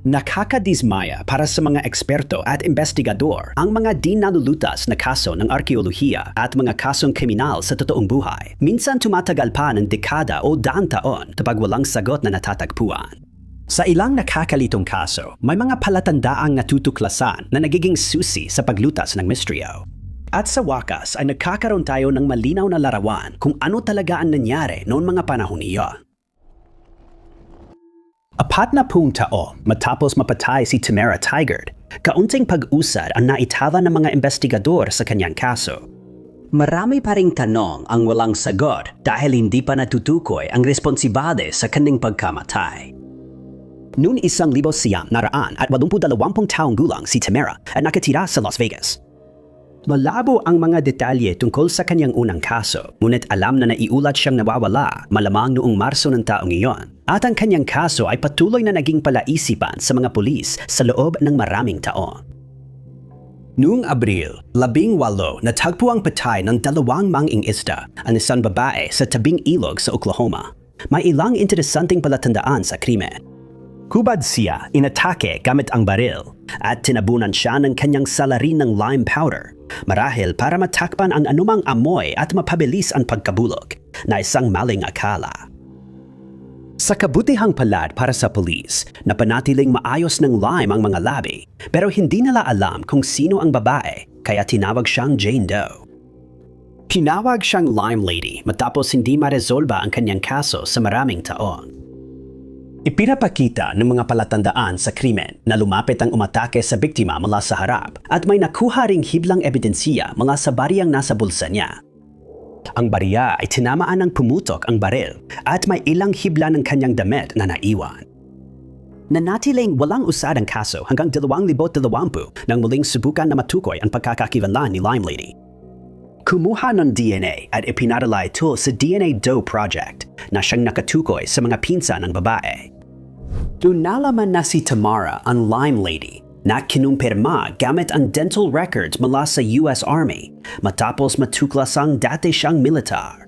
Nakakadismaya para sa mga eksperto at investigador ang mga di nalulutas na kaso ng arkeolohiya at mga kasong kriminal sa totoong buhay. Minsan tumatagal pa ng dekada o daang taon kapag walang sagot na natatagpuan. Sa ilang nakakalitong kaso, may mga palatandaang natutuklasan na nagiging susi sa paglutas ng misteryo. At sa wakas ay nagkakaroon tayo ng malinaw na larawan kung ano talaga ang nangyari noong mga panahon iyon. 40 taon matapos mapatay si Tamara Tigard, kaunting pag-usad ang naitala ng mga investigador sa kanyang kaso. Marami pa ring tanong ang walang sagot dahil hindi pa natutukoy ang responsibale sa kanyang pagkamatay. Noong 1982 taong gulang si Tamara at nakatira sa Las Vegas. Malabo ang mga detalye tungkol sa kanyang unang kaso, ngunit alam na naiulat siyang nawawala malamang noong Marso ng taong iyon. At ang kanyang kaso ay patuloy na naging palaisipan sa mga pulis sa loob ng maraming taon. Noong Abril, 18, natagpo ang patay ng 2 manging-isda, ang isang babae sa tabing ilog sa Oklahoma. May ilang interesanteng palatandaan sa krimen. Hubad siya inatake gamit ang baril at tinabunan siya ng kanyang salarin ng lime powder, marahil para matakpan ang anumang amoy at mapabilis ang pagkabulok na isang maling akala. Sa kabutihang palad para sa pulis, napanatiling maayos ng lime ang mga labi, pero hindi nila alam kung sino ang babae kaya tinawag siyang Jane Doe. Tinawag siyang Lime Lady matapos hindi maresolba ang kanyang kaso sa maraming taon. Ipinapakita ng mga palatandaan sa krimen na lumapit ang umatake sa biktima mula sa harap at may nakuha ring hiblang ebidensiya mula sa bariyang nasa bulsa niya. Ang bariya ay tinamaan ng pumutok ang baril at may ilang hibla ng kanyang damit na naiwan. Nanatiling walang usad ang kaso hanggang 2020 nang muling subukan na matukoy ang pagkakakilanlan ni Lime Lady. Kumuha ng DNA at ipinadala ito sa DNA Doe Project na siyang nakatukoy sa mga pinsan ng babae. Doon nalaman na si Tamara ang Lime Lady na kinumpirma gamit ang dental records mula sa US Army matapos matuklasang dati siyang militar.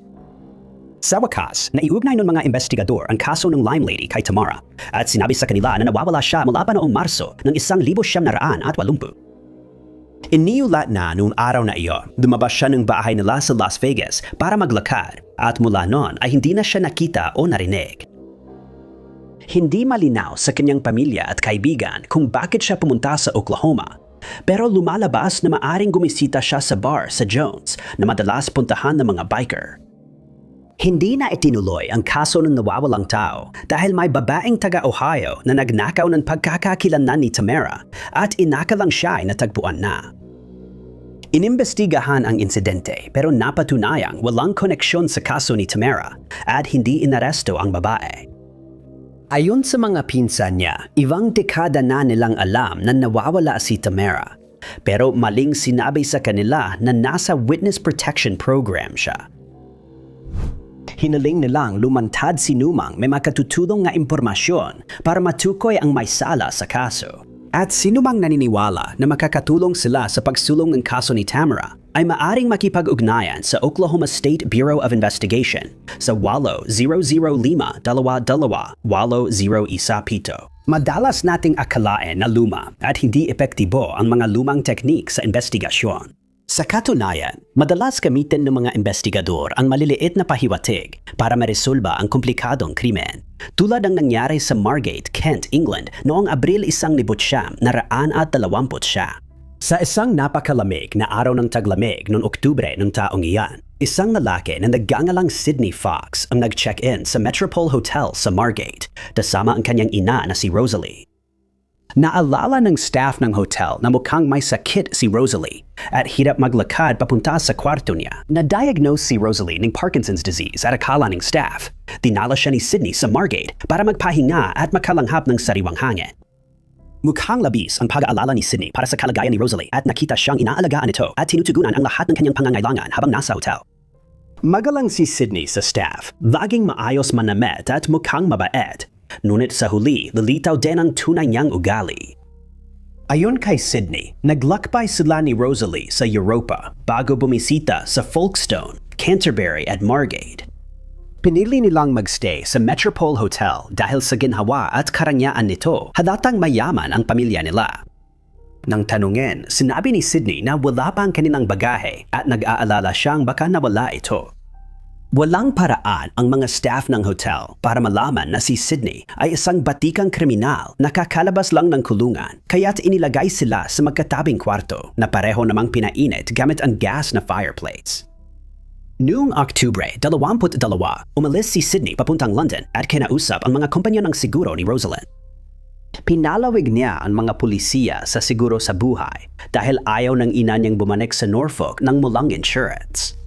Sa wakas, naiugnay ng mga investigador ang kaso ng Lime Lady kay Tamara at sinabi sa kanila na nawawala siya mula pa noong Marso ng 1980. Iniulat na noong araw na iyon, lumabas siya ng bahay nila sa Las Vegas para maglakad at mula noon ay hindi na siya nakita o narinig. Hindi malinaw sa kanyang pamilya at kaibigan kung bakit siya pumunta sa Oklahoma, pero lumalabas na maaring gumisita siya sa bar sa Jones na madalas puntahan ng mga biker. Hindi na itinuloy ang kaso ng nawawalang tao dahil may babaeng taga-Ohio na nagnakaw ng pagkakakilanlan ni Tamara at inakalang siya ay natagpuan na. Inimbestigahan ang insidente pero napatunayang walang koneksyon sa kaso ni Tamara at hindi inaresto ang babae. Ayon sa mga pinsan niya, ibang dekada na nilang alam na nawawala si Tamara, pero maling sinabi sa kanila na nasa Witness Protection Program siya. Hinaling nilang lumantad si Numang may makatutulong na impormasyon para matukoy ang may sala sa kaso. At sinumang naniniwala na makakatulong sila sa pagsulong ng kaso ni Tamara ay maaring makipag-ugnayan sa Oklahoma State Bureau of Investigation sa 800-505-8017. Madalas nating akalain na luma at hindi epektibo ang mga lumang teknik sa investigasyon. Sa katunayan, madalas gamitin ng mga investigador ang maliliit na pahiwatig para maresolba ang komplikadong krimen. Tulad ng nangyari sa Margate, Kent, England noong Abril 1920. Sa isang napakalamig na araw ng taglamig noong Oktubre ng taong iyan, isang lalaki na nagngangalang Sidney Fox ang nag-check-in sa Metropole Hotel sa Margate, kasama ang kanyang ina na si Rosalie. Naalala ng staff ng hotel na mukhang may sakit si Rosalie at hirap maglakad papunta sa kwarto niya. Na-diagnose si Rosalie ng Parkinson's disease at akala ng staff. Dinala siya ni Sidney sa Margate para magpahinga at makalanghap ng sariwang hangin. Mukhang labis ang pag-aalala ni Sidney para sa kalagayan ni Rosalie at nakita siyang inaalagaan ito at tinutugunan ang lahat ng kanyang pangangailangan habang nasa hotel. Magalang si Sidney sa staff, laging maayos manamit at mukhang mabait. Ngunit sa huli, lilitaw din ang tunay niyang ugali. Ayon kay Sidney, naglakbay sila ni Rosalie sa Europa bago bumisita sa Folkestone, Canterbury at Margate. Pinili nilang magstay sa Metropole Hotel dahil sa ginhawa at karangyaan nito, halatang mayaman ang pamilya nila. Nang tanungin, sinabi ni Sydney na wala pa ang kanilang bagahe at nag-aalala siyang baka nawala ito. Walang paraan ang mga staff ng hotel para malaman na si Sydney ay isang batikang kriminal na kakalabas lang ng kulungan, kaya't inilagay sila sa magkatabing kwarto na pareho namang pinainit gamit ang gas na fireplace. Noong Oktubre 22, umalis si Sydney papuntang London at kinausap ang mga kumpanya ng siguro ni Rosalind. Pinalawig niya ang mga pulisiya sa siguro sa buhay dahil ayaw ng ina niyang bumalik sa Norfolk ng mulang insurance.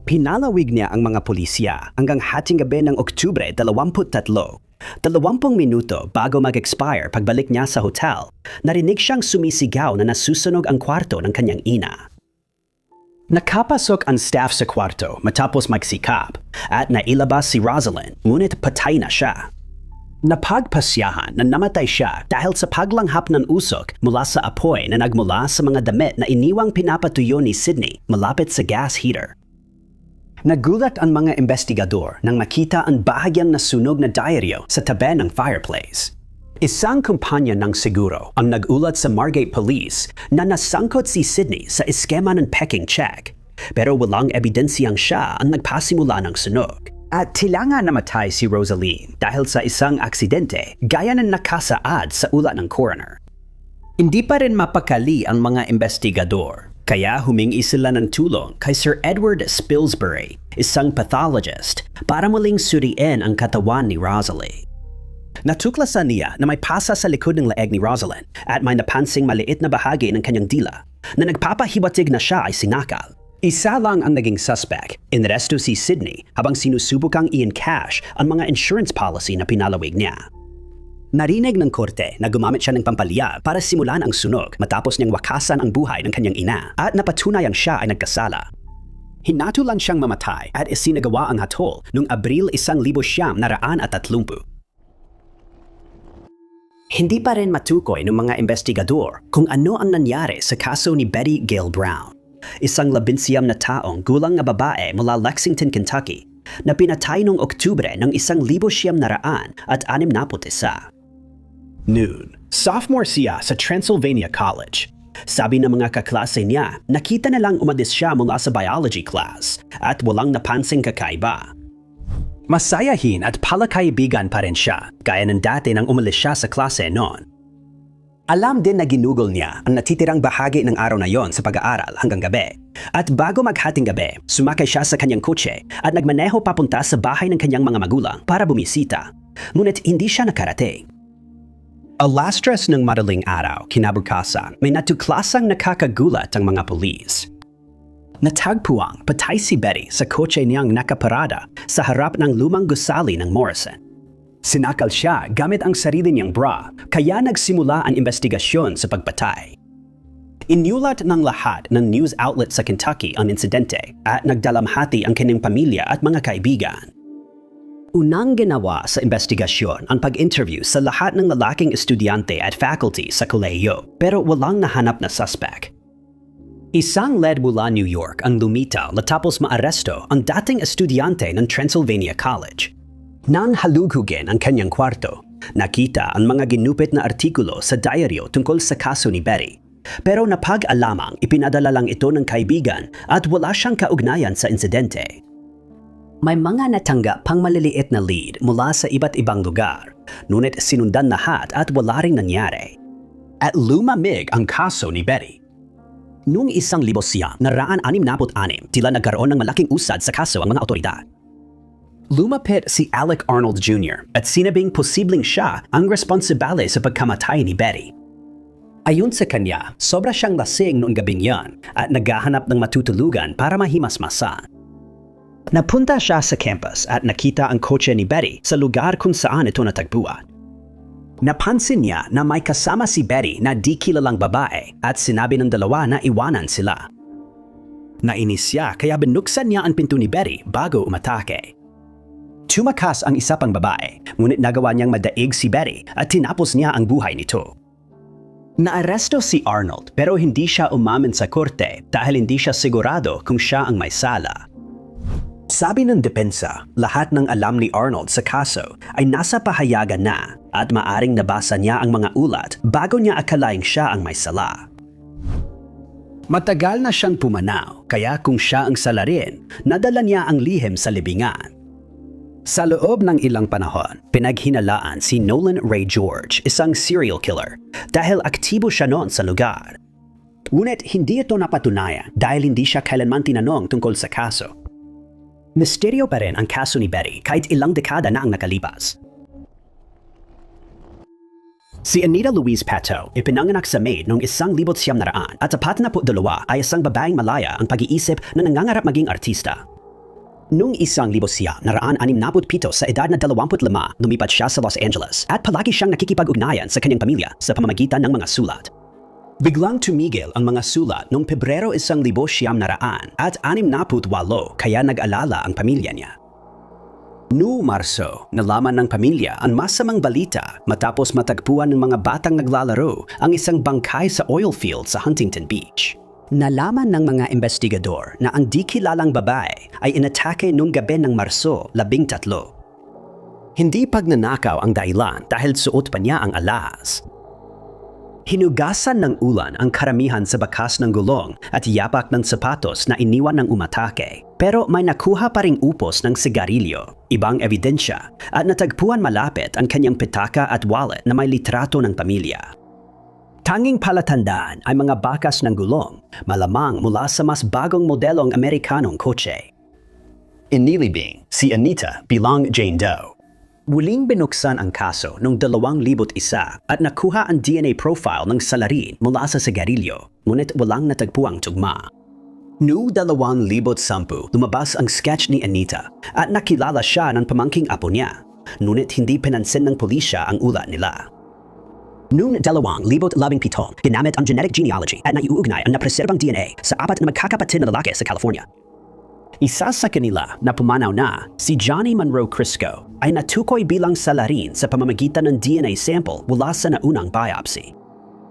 Pinalawig niya ang mga pulisya hanggang hating gabi ng Oktubre 23. 20 minuto bago mag-expire pagbalik niya sa hotel, narinig siyang sumisigaw na nasusunog ang kwarto ng kanyang ina. Nakapasok ang staff sa kwarto matapos magsikap at nailabas si Rosalind, ngunit patay na siya. Napagpasyahan na namatay siya dahil sa paglanghap ng usok mula sa apoy na nagmula sa mga damit na iniwang pinapatuyo ni Sydney malapit sa gas heater. Nagulat ang mga investigador nang makita ang bahagyang nasunog na diaryo sa tabi ng fireplace. Isang kumpanya ng siguro ang nagulat sa Margate Police na nasangkot si Sydney sa eskema ng peking check, pero walang ebidensyang siya ang nagpasimula ng sunog. At tila nga namatay si Rosaline dahil sa isang aksidente gaya ng nakasaad sa ulat ng coroner. Hindi pa rin mapakali ang mga investigador, kaya humingi sila ng tulong kay Sir Edward Spilsbury, isang pathologist, para muling suriin ang katawan ni Rosalie. Natuklasan niya na may pasa sa likod ng leeg ni Rosalind at may napansing maliit na bahagi ng kanyang dila na nagpapahiwatig na siya ay sinakal. Isa lang ang naging suspect. Inresto si Sydney habang sinusubukang i-encash ang mga insurance policy na pinalawig niya. Narinig ng korte na gumamit siya ng pampaliyab para simulan ang sunog matapos niyang wakasan ang buhay ng kanyang ina at napatunayang siya ay nagkasala. Hinatulan siyang mamatay at isinagawa ang hatol noong Abril 1930. Hindi pa rin matukoy ng mga investigador kung ano ang nangyari sa kaso ni Betty Gail Brown, isang 19 na taong gulang na babae mula Lexington, Kentucky, na pinatay noong Oktubre ng 1961. Noon, sophomore siya sa Transylvania College. Sabi ng mga kaklase niya, nakita nilang umalis siya mula sa biology class at walang napansing kakaiba. Masayahin at palakaibigan pa rin siya, gaya ng dati nang umalis siya sa klase noon. Alam din na ginugol niya ang natitirang bahagi ng araw na yon sa pag-aaral hanggang gabi. At bago maghating gabi, sumakay siya sa kanyang kotse at nagmaneho papunta sa bahay ng kanyang mga magulang para bumisita. Ngunit hindi siya nakarating. Alas 3 ng madaling araw, kinabukasan, may natuklasang nakakagulat ang mga pulis. Natagpuang patay si Betty sa kotse niyang nakaparada sa harap ng lumang gusali ng Morrison. Sinakal siya gamit ang sarili niyang bra, kaya nagsimula ang investigasyon sa pagpatay. Inulat ng lahat ng news outlet sa Kentucky ang insidente at nagdalamhati ang kanyang pamilya at mga kaibigan. Unang ginawa sa investigasyon ang pag-interview sa lahat ng lalaking estudyante at faculty sa kolehiyo, pero walang nahanap na suspect. Isang lead mula New York ang lumitaw matapos maaresto ang dating estudyante ng Transylvania College. Nang halugugin ang kanyang kwarto, nakita ang mga ginupit na artikulo sa diaryo tungkol sa kaso ni Betty. Pero napag-alamang ipinadala lang ito ng kaibigan at wala siyang kaugnayan sa insidente. May mga natanggap pang maliliit na lead mula sa iba't ibang lugar, ngunit sinundan lahat at wala ring nangyari. At lumamig ang kaso ni Betty. Noong 1966, tila nagkaroon ng malaking usad sa kaso ang mga otoridad. Lumapit si Alec Arnold Jr. at sinabing posibleng siya ang responsable sa pagkamatay ni Betty. Ayon sa kanya, sobra siyang lasing noong gabing yan at naghahanap ng matutulugan para mahimasmasan. Napunta siya sa campus at nakita ang kotse ni Betty sa lugar kung saan ito natagpuan. Napansin niya na may kasama si Betty na di kilalang babae at sinabi ng dalawa na iwanan sila. Nainis siya kaya binuksan niya ang pinto ni Betty bago umatake. Tumakas ang isa pang babae, ngunit nagawa niyang madaig si Betty at tinapos niya ang buhay nito. Naaresto si Arnold pero hindi siya umamin sa korte dahil hindi siya sigurado kung siya ang may sala. Sabi ng depensa, lahat ng alam ni Arnold sa kaso ay nasa pahayagan na at maaring nabasa niya ang mga ulat bago niya akalaing siya ang may sala. Matagal na siyang pumanaw, kaya kung siya ang salarin, nadala niya ang lihim sa libingan. Sa loob ng ilang panahon, pinaghinalaan si Nolan Ray George, isang serial killer, dahil aktibo siya noon sa lugar. Ngunit hindi ito napatunayan dahil hindi siya kailanman tinanong tungkol sa kaso. Misteryo pa rin ang kaso ni Betty kahit ilang dekada na ang nakalipas. Si Anita Louise Pato ipinanganak sa May noong 1900 at 42 ay isang babaeng malaya ang pag-iisip na nangangarap maging artista. Noong 1967 sa edad na 25, lumipat siya sa Los Angeles at palagi siyang nakikipag-ugnayan sa kanyang pamilya sa pamamagitan ng mga sulat. Biglang tumigil ang mga sulat noong Pebrero 1968 at 68 kaya nag-alala ang pamilya niya. Noong Marso, nalaman ng pamilya ang masamang balita matapos matagpuan ng mga batang naglalaro ang isang bangkay sa oil field sa Huntington Beach. Nalaman ng mga investigador na ang di kilalang babae ay inatake noong gabi ng Marso 13. Hindi pagnanakaw ang dahilan dahil suot pa niya ang alas. Hinugasan ng ulan ang karamihan sa bakas ng gulong at yapak ng sapatos na iniwan ng umatake. Pero may nakuha pa ring upos ng sigarilyo, ibang ebidensya, at natagpuan malapit ang kanyang pitaka at wallet na may litrato ng pamilya. Tanging palatandaan ay mga bakas ng gulong, malamang mula sa mas bagong modelong Amerikanong kotse. Inilibing si Anita bilang Jane Doe. Muling binuksan ang kaso noong 2001 at nakuha ang DNA profile ng salarin mula sa sigarilyo, ngunit walang natagpuang tugma. Noong 2010, lumabas ang sketch ni Anita at nakilala siya ng pamangking apo niya, ngunit hindi pinansin ng pulisya ang ulat nila. Noong 2017, ginamit ang genetic genealogy at naiuugnay ang napreserbang DNA sa 4 na magkakapatid na lalaki sa California. Isa sa kanila na pumanaw na, si Johnny Monroe Crisco, ay natukoy bilang salarin sa pamamagitan ng DNA sample mula sa naunang biopsy.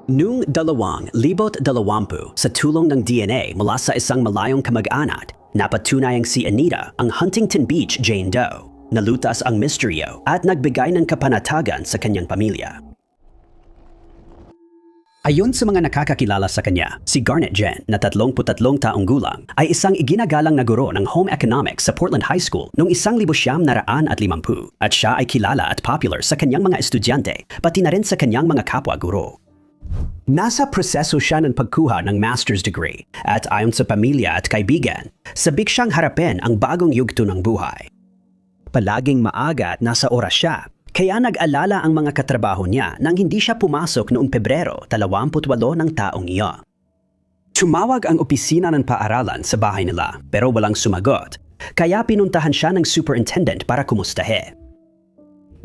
Noong 2020, sa tulong ng DNA mula sa isang malayong kamag-anak, napatunayang si Anita ang Huntington Beach Jane Doe, nalutas ang misteryo at nagbigay ng kapanatagan sa kanyang pamilya. Ayon sa mga nakakakilala sa kanya, si Garnet Jen, na 33 taong gulang, ay isang iginagalang na guro ng home economics sa Portland High School noong 1950 at siya ay kilala at popular sa kanyang mga estudyante, pati na rin sa kanyang mga kapwa guro. Nasa proseso siya ng pagkuha ng master's degree at ayon sa pamilya at kaibigan, sabik siyang harapin ang bagong yugto ng buhay. Palaging maaga at nasa oras siya, kaya nag-alala ang mga katrabaho niya nang hindi siya pumasok noong Pebrero 28 ng taong iyon. Tumawag ang opisina ng paaralan sa bahay nila pero walang sumagot, kaya pinuntahan siya ng superintendent para kumustahin.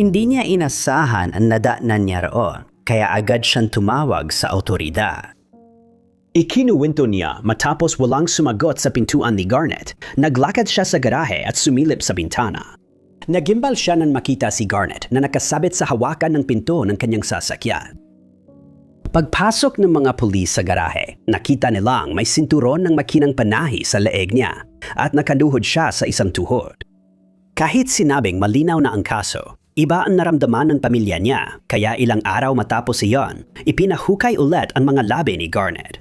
Hindi niya inasahan ang nadatnan niya roon, kaya agad siyang tumawag sa awtoridad. Ikinuwento niya matapos walang sumagot sa pintuan ni Garnet, naglakad siya sa garahe at sumilip sa bintana. Nagimbal siya nang makita si Garnet na nakasabit sa hawakan ng pinto ng kanyang sasakyan. Pagpasok ng mga pulis sa garahe, nakita nilang may sinturon ng makinang panahi sa leeg niya at nakaluhod siya sa isang tuhod. Kahit sinabing malinaw na ang kaso, iba ang naramdaman ng pamilya niya, kaya ilang araw matapos iyon, ipinahukay ulit ang mga labi ni Garnet.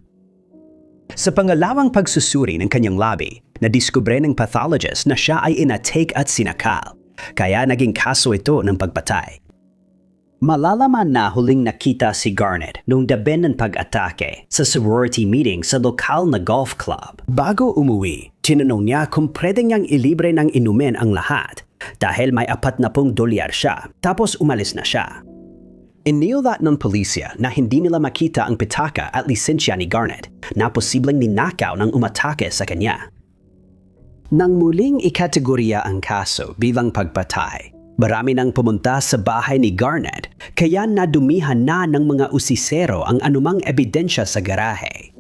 Sa pangalawang pagsusuri ng kanyang labi, nadiskubre ng pathologist na siya ay inatake at sinakal. Kaya naging kaso ito ng pagpatay. Malalaman na huling nakita si Garnet noong gabi ng pag-atake sa sorority meeting sa lokal na golf club. Bago umuwi, tinanong niya kung pwede niyang ilibre ng inumin ang lahat dahil may $40 siya, tapos umalis na siya. Iniulat ng pulisya na hindi nila makita ang pitaka at lisensya ni Garnet na posibleng ninakaw ng umatake sa kanya. Nang muling ikategorya ang kaso bilang pagpatay, marami nang pumunta sa bahay ni Garnet kaya nadumihan na ng mga usisero ang anumang ebidensya sa garahe.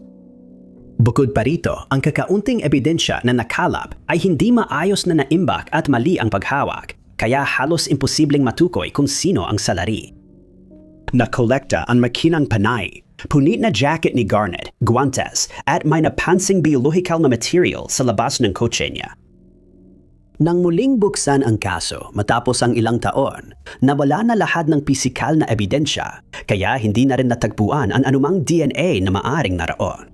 Bukod pa rito, ang kakaunting ebidensya na nakalap ay hindi maayos na naimbak at mali ang paghawak, kaya halos imposibleng matukoy kung sino ang salari. Nakolekta ang makinang panay, punit na jacket ni Garnet, guantes, at may napansing biological na material sa labas ng kotse niya. Nang muling buksan ang kaso matapos ang ilang taon, nawala na lahat ng pisikal na ebidensya kaya hindi na rin natagpuan ang anumang DNA na maaring naroon.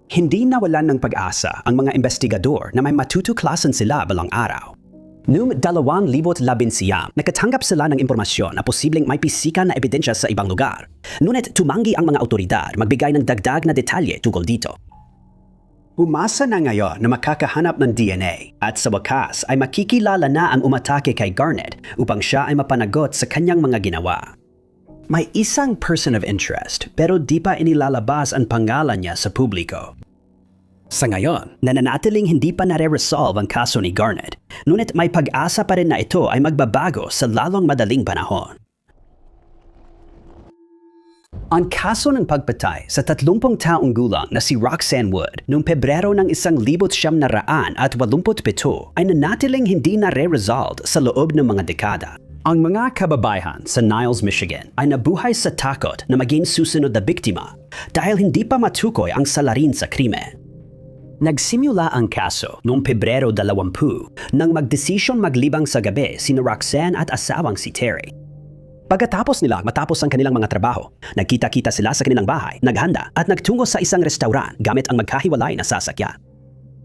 Hindi nawalan ng pag-asa ang mga investigador na may matutuklasan sila balang araw. Noong 2019, nakatanggap sila ng impormasyon na posibleng may pisikal na ebidensya sa ibang lugar. Ngunit tumanggi ang mga otoridad magbigay ng dagdag na detalye tungkol dito. Umasa na ngayon na makakahanap ng DNA at sa wakas ay makikilala na ang umatake kay Garnett upang siya ay mapanagot sa kanyang mga ginawa. May isang person of interest pero di pa inilalabas ang pangalan niya sa publiko. Sa ngayon, nananatiling hindi pa nare-resolve ang kaso ni Garnett, ngunit may pag-asa pa rin na ito ay magbabago sa lalong madaling panahon. Ang kaso ng pagpatay sa 30 taong gulang na si Roxanne Wood noong Pebrero ng 1987 ay nanatiling hindi nare-resolved sa loob ng mga dekada. Ang mga kababayan sa Niles, Michigan ay nabuhay sa takot na maging susunod na biktima dahil hindi pa matukoy ang salarin sa krimen. Nagsimula ang kaso noong Pebrero 20 nang magdesisyong maglibang sa gabi sina Roxanne at asawang si Terry. Pagkatapos nila matapos ang kanilang mga trabaho, nagkita-kita sila sa kanilang bahay, naghanda at nagtungo sa isang restaurant gamit ang magkahiwalay na sasakyan.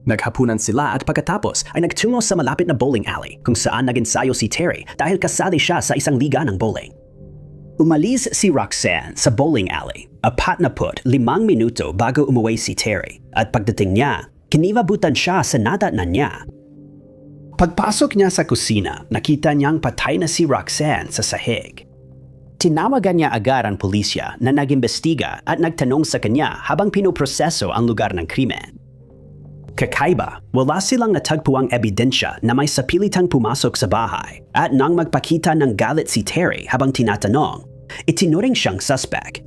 Naghapunan sila at pagkatapos ay nagtungo sa malapit na bowling alley kung saan nag-ensayo si Terry dahil kasali siya sa isang liga ng bowling. Umalis si Roxanne sa bowling alley 45 minuto bago umuwi si Terry at pagdating niya, kinilabutan siya sa nadatnan niya. Pagpasok niya sa kusina, nakita niyang patay na si Roxanne sa sahig. Tinawagan niya agad ang pulisya na nag-imbestiga at nagtanong sa kanya habang pinoproseso ang lugar ng krimen. Kakaiba, wala silang natagpuang ebidensya na may sapilitang pumasok sa bahay at nang magpakita ng galit si Terry habang tinatanong, itinuring siyang suspect.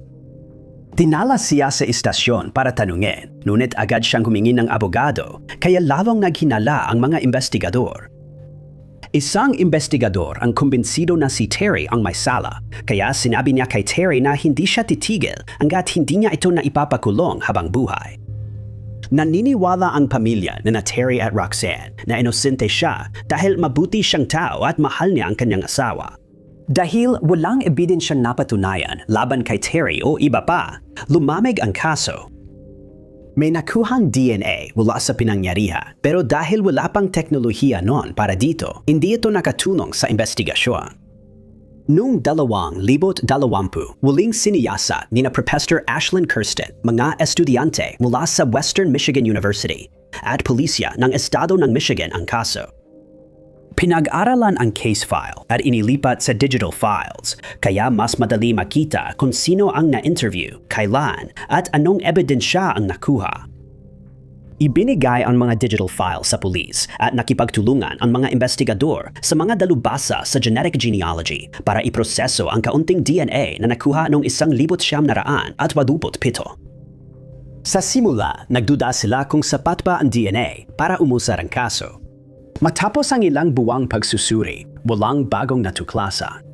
Dinala siya sa istasyon para tanungin, ngunit agad siyang humingi ng abogado kaya lalong naghinala ang mga investigador. Isang investigador ang kumbinsido na si Terry ang may sala, kaya sinabi niya kay Terry na hindi siya titigil hanggat hindi niya ito na ipapakulong habang buhay. Naniniwala ang pamilya na Terry at Roxanne na inosente siya dahil mabuti siyang tao at mahal niya ang kanyang asawa. Dahil walang ebidensyang napatunayan laban kay Terry o iba pa, lumamig ang kaso. May nakuhang DNA mula sa pinangyarihan pero dahil wala pang teknolohiya noon para dito, hindi ito nakatulong sa investigasyon. Noong 2020, muling siniyasat ni na Professor Ashlyn Kirsten mga estudyante mula sa Western Michigan University at pulisya ng estado ng Michigan ang kaso. Pinag-aralan ang case file at inilipat sa digital files, kaya mas madali makita kung sino ang na-interview, kailan, at anong ebidensya ang nakuha. Ibinigay ang mga digital files sa pulis at nakipagtulungan ang mga investigador sa mga dalubhasa sa genetic genealogy para iproseso ang kaunting DNA na nakuha noong 1987. Sa simula, nagduda sila kung sapat ba ang DNA para umusad ang kaso. Matapos ang ilang buwang pagsusuri, walang bagong natuklasan.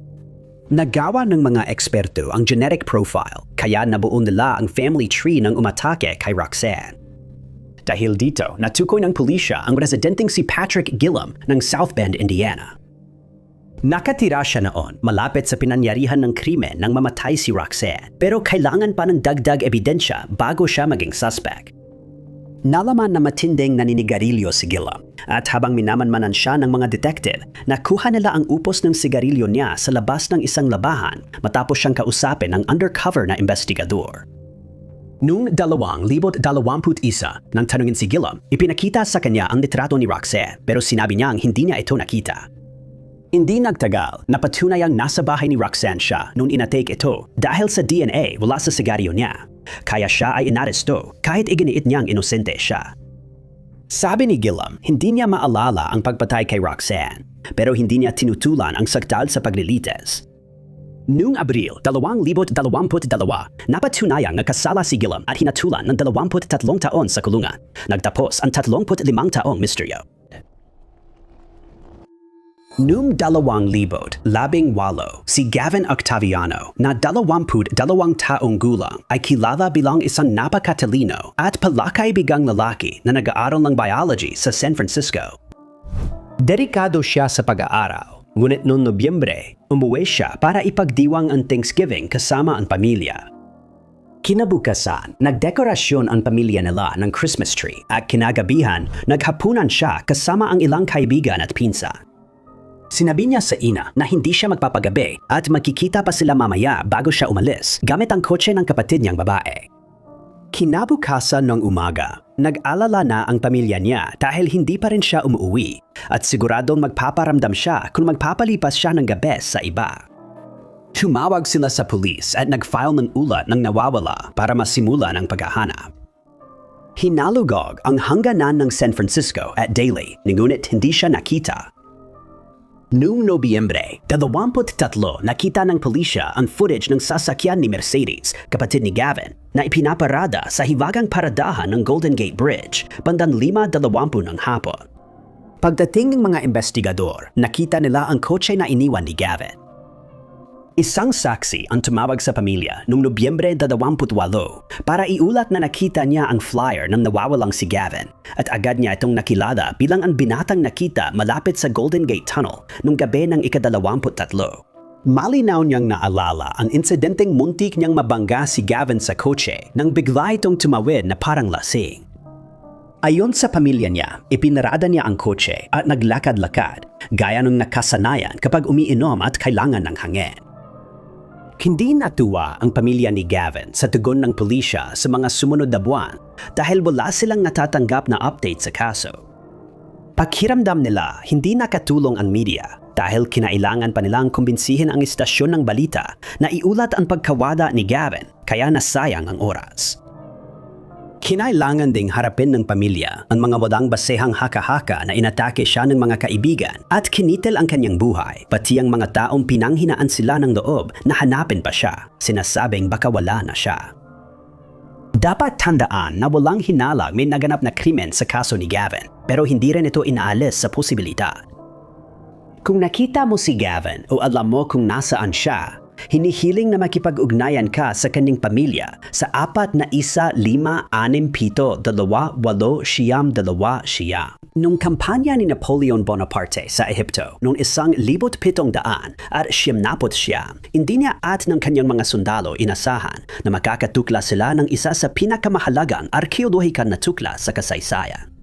Nagawa ng mga eksperto ang genetic profile kaya nabuo nila ang family tree ng umatake kay Roxanne. Dahil dito, natukoy ng pulisya ang residenteng si Patrick Gillum ng South Bend, Indiana. Nakatira siya noon malapit sa pinangyarihan ng krimen nang mamatay si Roxanne pero kailangan pa ng dagdag ebidensya bago siya maging suspect. Nalaman na matinding naninigarilyo si Gillum at habang minamanmanan siya ng mga detective, nakuha nila ang upos ng sigarilyo niya sa labas ng isang labahan matapos siyang kausapin ng undercover na investigador. Noong 2021, nang tanungin si Gillum, ipinakita sa kanya ang litrato ni Roxanne pero sinabi niyang hindi niya ito nakita. Hindi nagtagal, napatunayang nasa bahay ni Roxanne siya noong inatake ito dahil sa DNA mula sa sigarilyo niya. Kaya siya ay inaresto kahit iginiit niyang inosente siya. Sabi ni Gillum, hindi niya maalala ang pagpatay kay Roxanne pero hindi niya tinutulan ang sakdal sa paglilites. Noong Abril 2022, napatunayang nagkasala si Gillum at hinatulan ng 23 taon sa kulungan. Nagtapos ang 35 taong misteryo. Noong 2018, si Gavin Octaviano na 22 taong gulang ay kilala bilang isang napakatalino at palakaibigang lalaki na nag-aaral ng biology sa San Francisco. Dedikado siya sa pag-aaral, ngunit noong Nobyembre, umuwi siya para ipagdiwang ang Thanksgiving kasama ang pamilya. Kinabukasan, nagdekorasyon ang pamilya nila ng Christmas tree at kinagabihan, naghapunan siya kasama ang ilang kaibigan at pinsan. Sinabi niya sa ina na hindi siya magpapagabi at magkikita pa sila mamaya bago siya umalis gamit ang kotse ng kapatid niyang babae. Kinabukasan ng umaga, nag-alala na ang pamilya niya dahil hindi pa rin siya umuwi at siguradong magpaparamdam siya kung magpapalipas siya ng gabi sa iba. Tumawag sila sa pulis at nag-file ng ulat ng nawawala para masimulan ang paghahanap. Hinalugog ang hangganan ng San Francisco at Daly, ngunit hindi siya nakita. Noong Nobyembre, 23 nakita ng pulisya ang footage ng sasakyan ni Mercedes, kapatid ni Gavin, na ipinaparada sa hiwagang paradahan ng Golden Gate Bridge, bandang 5:20 ng hapon. Pagdating ng mga investigador, nakita nila ang kotse na iniwan ni Gavin. Isang saksi ang tumawag sa pamilya noong Nobyembre 28 para iulat na nakita niya ang flyer ng nawawalang si Gavin at agad niya itong nakilala bilang ang binatang nakita malapit sa Golden Gate Tunnel noong gabi ng ika-23. Malinaw niyang naalala ang insidenteng muntik niyang mabangga si Gavin sa kotse nang bigla itong tumawid na parang lasing. Ayon sa pamilya niya, ipinarada niya ang kotse at naglakad-lakad gaya ng nakasanayan kapag umiinom at kailangan ng hangin. Hindi natuwa ang pamilya ni Gavin sa tugon ng pulisya sa mga sumunod na buwan dahil wala silang natatanggap na update sa kaso. Pakiramdam nila hindi nakatulong ang media dahil kinailangan pa nilang kumbinsihin ang istasyon ng balita na iulat ang pagkawala ni Gavin kaya nasayang ang oras. Kinailangan ding harapin ng pamilya ang mga walang basehang haka-haka na inatake siya ng mga kaibigan at kinitil ang kanyang buhay, pati ang mga taong pinanghinaan sila ng loob na hanapin pa siya, sinasabing baka wala na siya. Dapat tandaan na walang hinalang may naganap na krimen sa kaso ni Gavin, pero hindi rin ito inaalis sa posibilidad. Kung nakita mo si Gavin o alam mo kung nasaan siya, hinihiling na makipag-ugnayan ka sa kanyang pamilya sa 4-1-5-6-7-2-8-2. Nung kampanya ni Napoleon Bonaparte sa Ehipto noong 1700 at 1900, hindi niya at ng kanyang mga sundalo inasahan na makakatukla sila ng isa sa pinakamahalagang arkeolohikal na tukla sa kasaysayan.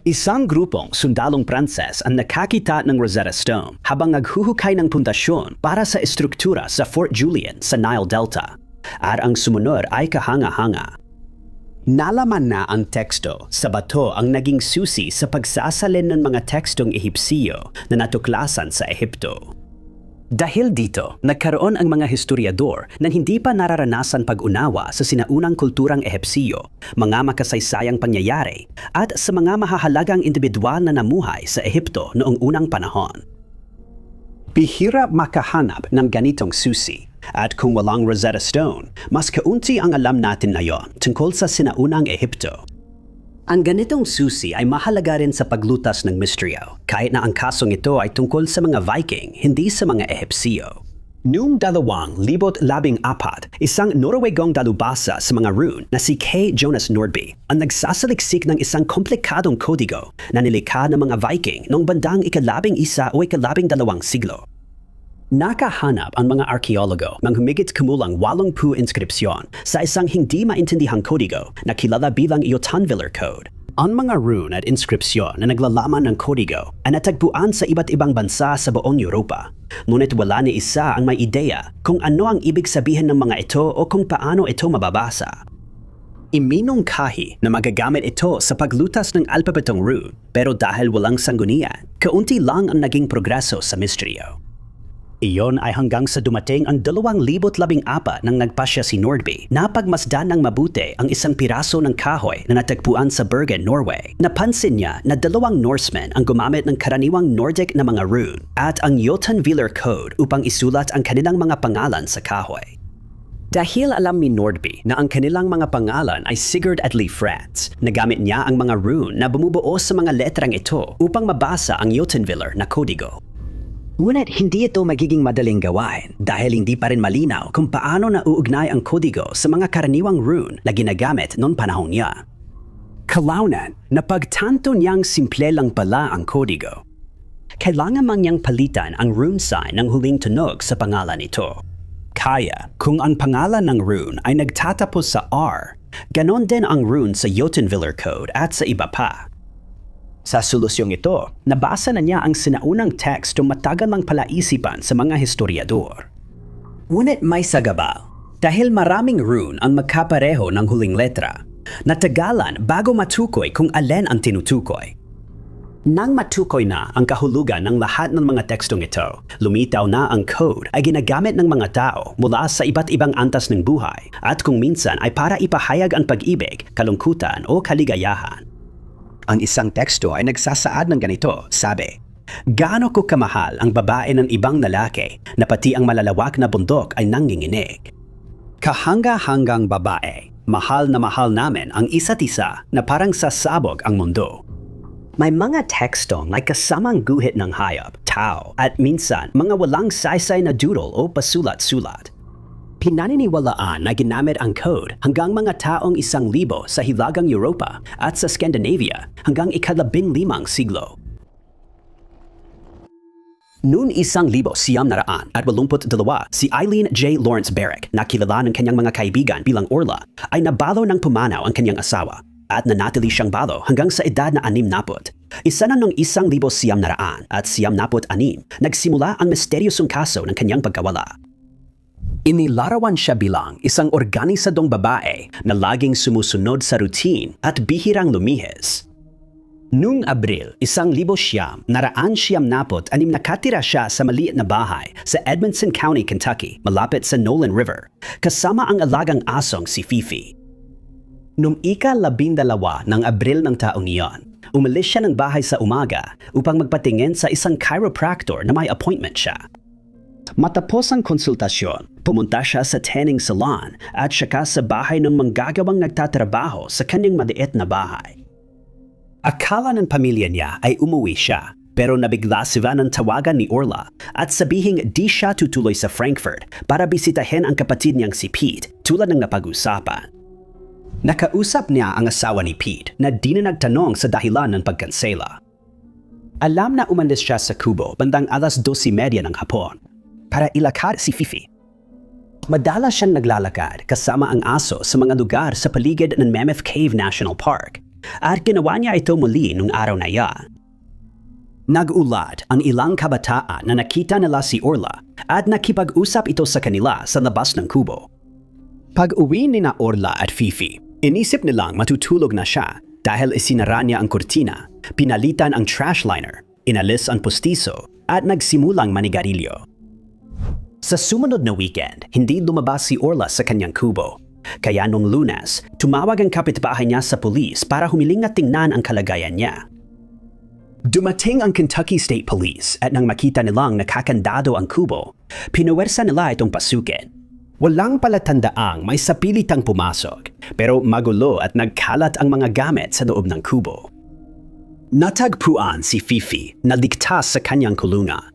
Isang grupong sundalong Pranses ang nakakita ng Rosetta Stone habang naghuhukay ng pundasyon para sa estruktura sa Fort Julian sa Nile Delta. At ang sumunod ay kahanga-hanga. Nalaman na ang teksto sa bato ang naging susi sa pagsasalin ng mga tekstong Ehipsyo na natuklasan sa Ehipto. Dahil dito, nagkaroon ang mga historiador na hindi pa nararanasan pag-unawa sa sinaunang kulturang Ehipsyo, mga makasaysayang pangyayari, at sa mga mahahalagang individual na namuhay sa Ehipto noong unang panahon. Bihira makahanap ng ganitong susi, at kung walang Rosetta Stone, mas kaunti ang alam natin ngayon tungkol sa sinaunang Ehipto. Ang ganitong susi ay mahalaga rin sa paglutas ng misteryo, kahit na ang kasong ito ay tungkol sa mga Viking, hindi sa mga Ehipsyo. Noong 2014, isang Norwegong dalubhasa sa mga rune na si K. Jonas Nordby ang nagsasaliksik ng isang komplikadong kodigo na nilikha ng mga Viking noong bandang ika-11 o ika-12 siglo. Nakahanap ang mga arkeologo ng humigit kumulang 80 inskripsyon sa isang hindi maintindihang kodigo na kilala bilang Jotun-Viller Code. Ang mga rune at inskripsyon na naglalaman ng kodigo ay natagpuan sa iba't ibang bansa sa buong Europa. Ngunit wala ni isa ang may ideya kung ano ang ibig sabihin ng mga ito o kung paano ito mababasa. Iminungkahi na magagamit ito sa paglutas ng alpabetong rune, pero dahil walang sanggunian, kaunti lang ang naging progreso sa misteryo. Iyon ay hanggang sa dumating ang 2014 nang nagpasya si Nordby na pagmasdan ng mabuti ang isang piraso ng kahoy na natagpuan sa Bergen, Norway. Napansin niya na 2 Norsemen ang gumamit ng karaniwang Nordic na mga rune at ang Jotun-Viller Code upang isulat ang kanilang mga pangalan sa kahoy. Dahil alam ni Nordby na ang kanilang mga pangalan ay Sigurd at Lee Frans, nagamit niya ang mga rune na bumubuo sa mga letrang ito upang mabasa ang Jotun-Viller na kodigo. Ngunit hindi ito magiging madaling gawain dahil hindi pa rin malinaw kung paano nauugnay ang kodigo sa mga karaniwang rune na ginagamit noong panahon niya. Kalaunan, napagtanto niyang simple lang pala ang kodigo. kailangan man niyang palitan ang rune sign ng huling tunog sa pangalan nito. Kaya, kung ang pangalan ng rune ay nagtatapos sa R, ganon din ang rune sa Jotunviller Code at sa iba pa. Sa solusyong ito, nabasa na niya ang sinaunang text na matagal lang palaisipan sa mga historiador. Ngunit may sagabal, dahil maraming rune ang magkapareho ng huling letra, natagalan bago matukoy kung alin ang tinutukoy. Nang matukoy na ang kahulugan ng lahat ng mga tekstong ito, lumitaw na ang code ay ginagamit ng mga tao mula sa iba't ibang antas ng buhay at kung minsan ay para ipahayag ang pag-ibig, kalungkutan o kaligayahan. Ang isang teksto ay nagsasaad ng ganito, sabi, "Gaano ko kamahal ang babae ng ibang lalaki na pati ang malalawak na bundok ay nanginginig. Kahanga-hanggang babae, mahal na mahal namin ang isa't isa na parang sasabog ang mundo." May mga tekstong ay kasamang guhit ng hayop, tao, at minsan mga walang saysay na doodle o pasulat-sulat. Pinaniniwalaan na ginamit ang code hanggang mga taong 1,000 sa Hilagang Europa at sa Scandinavia hanggang ika-15 siglo. Noong 1982, si Eileen J. Lawrence Barrick, na kilala ng kanyang mga kaibigan bilang Orla, ay nabalo ng pumanaw ang kanyang asawa at nanatili siyang balo hanggang sa edad na 60. Isa na noong 1996, nagsimula ang misteryosong kaso ng kanyang pagkawala. Inilarawan siya bilang isang organisadong babae na laging sumusunod sa routine at bihirang lumihis. Noong Abril, 1996, nakatira siya sa maliit na bahay sa Edmonson County, Kentucky, malapit sa Nolan River, kasama ang alagang asong si Fifi. Noong ika-12 ng Abril ng taong iyon, umalis siya ng bahay sa umaga upang magpatingin sa isang chiropractor na may appointment siya. Matapos ang konsultasyon, pumunta siya sa tanning salon at saka sa bahay ng manggagawang nagtatrabaho sa kanyang maliit na bahay. Akala ng pamilya niya ay umuwi siya, pero nabigla sila ng tawagan ni Orla at sabihing di siya tutuloy sa Frankfurt para bisitahin ang kapatid niyang si Pete tulad ng napag-usapan. Nakausap niya ang asawa ni Pete na di na nagtanong sa dahilan ng pagkansela. Alam na umalis siya sa Kubo bandang 12:30 ng hapon para ilakad si Fifi. Madalas siyang naglalakad kasama ang aso sa mga lugar sa paligid ng Mammoth Cave National Park at ginawa niya ito muli nung araw na iyan. Nag-ulad ang ilang kabataan na nakita nila si Orla at nakipag-usap ito sa kanila sa labas ng kubo. Pag-uwi ni na Orla at Fifi, inisip nilang matutulog na siya dahil isinara niya ang kurtina, pinalitan ang trash liner, inalis ang pustiso at nagsimulang manigarilyo. Sa sumunod na weekend, hindi lumabas si Orla sa kanyang kubo. Kaya nung Lunes, tumawag ang kapitbahay niya sa pulis para humiling at tingnan ang kalagayan niya. Dumating ang Kentucky State Police at nang makita nilang nakakandado ang kubo, pinuwersa nila itong pasukin. Walang palatandaang may sapilitang pumasok, pero magulo at nagkalat ang mga gamit sa loob ng kubo. Natagpuan si Fifi na ligtas sa kanyang kulungan.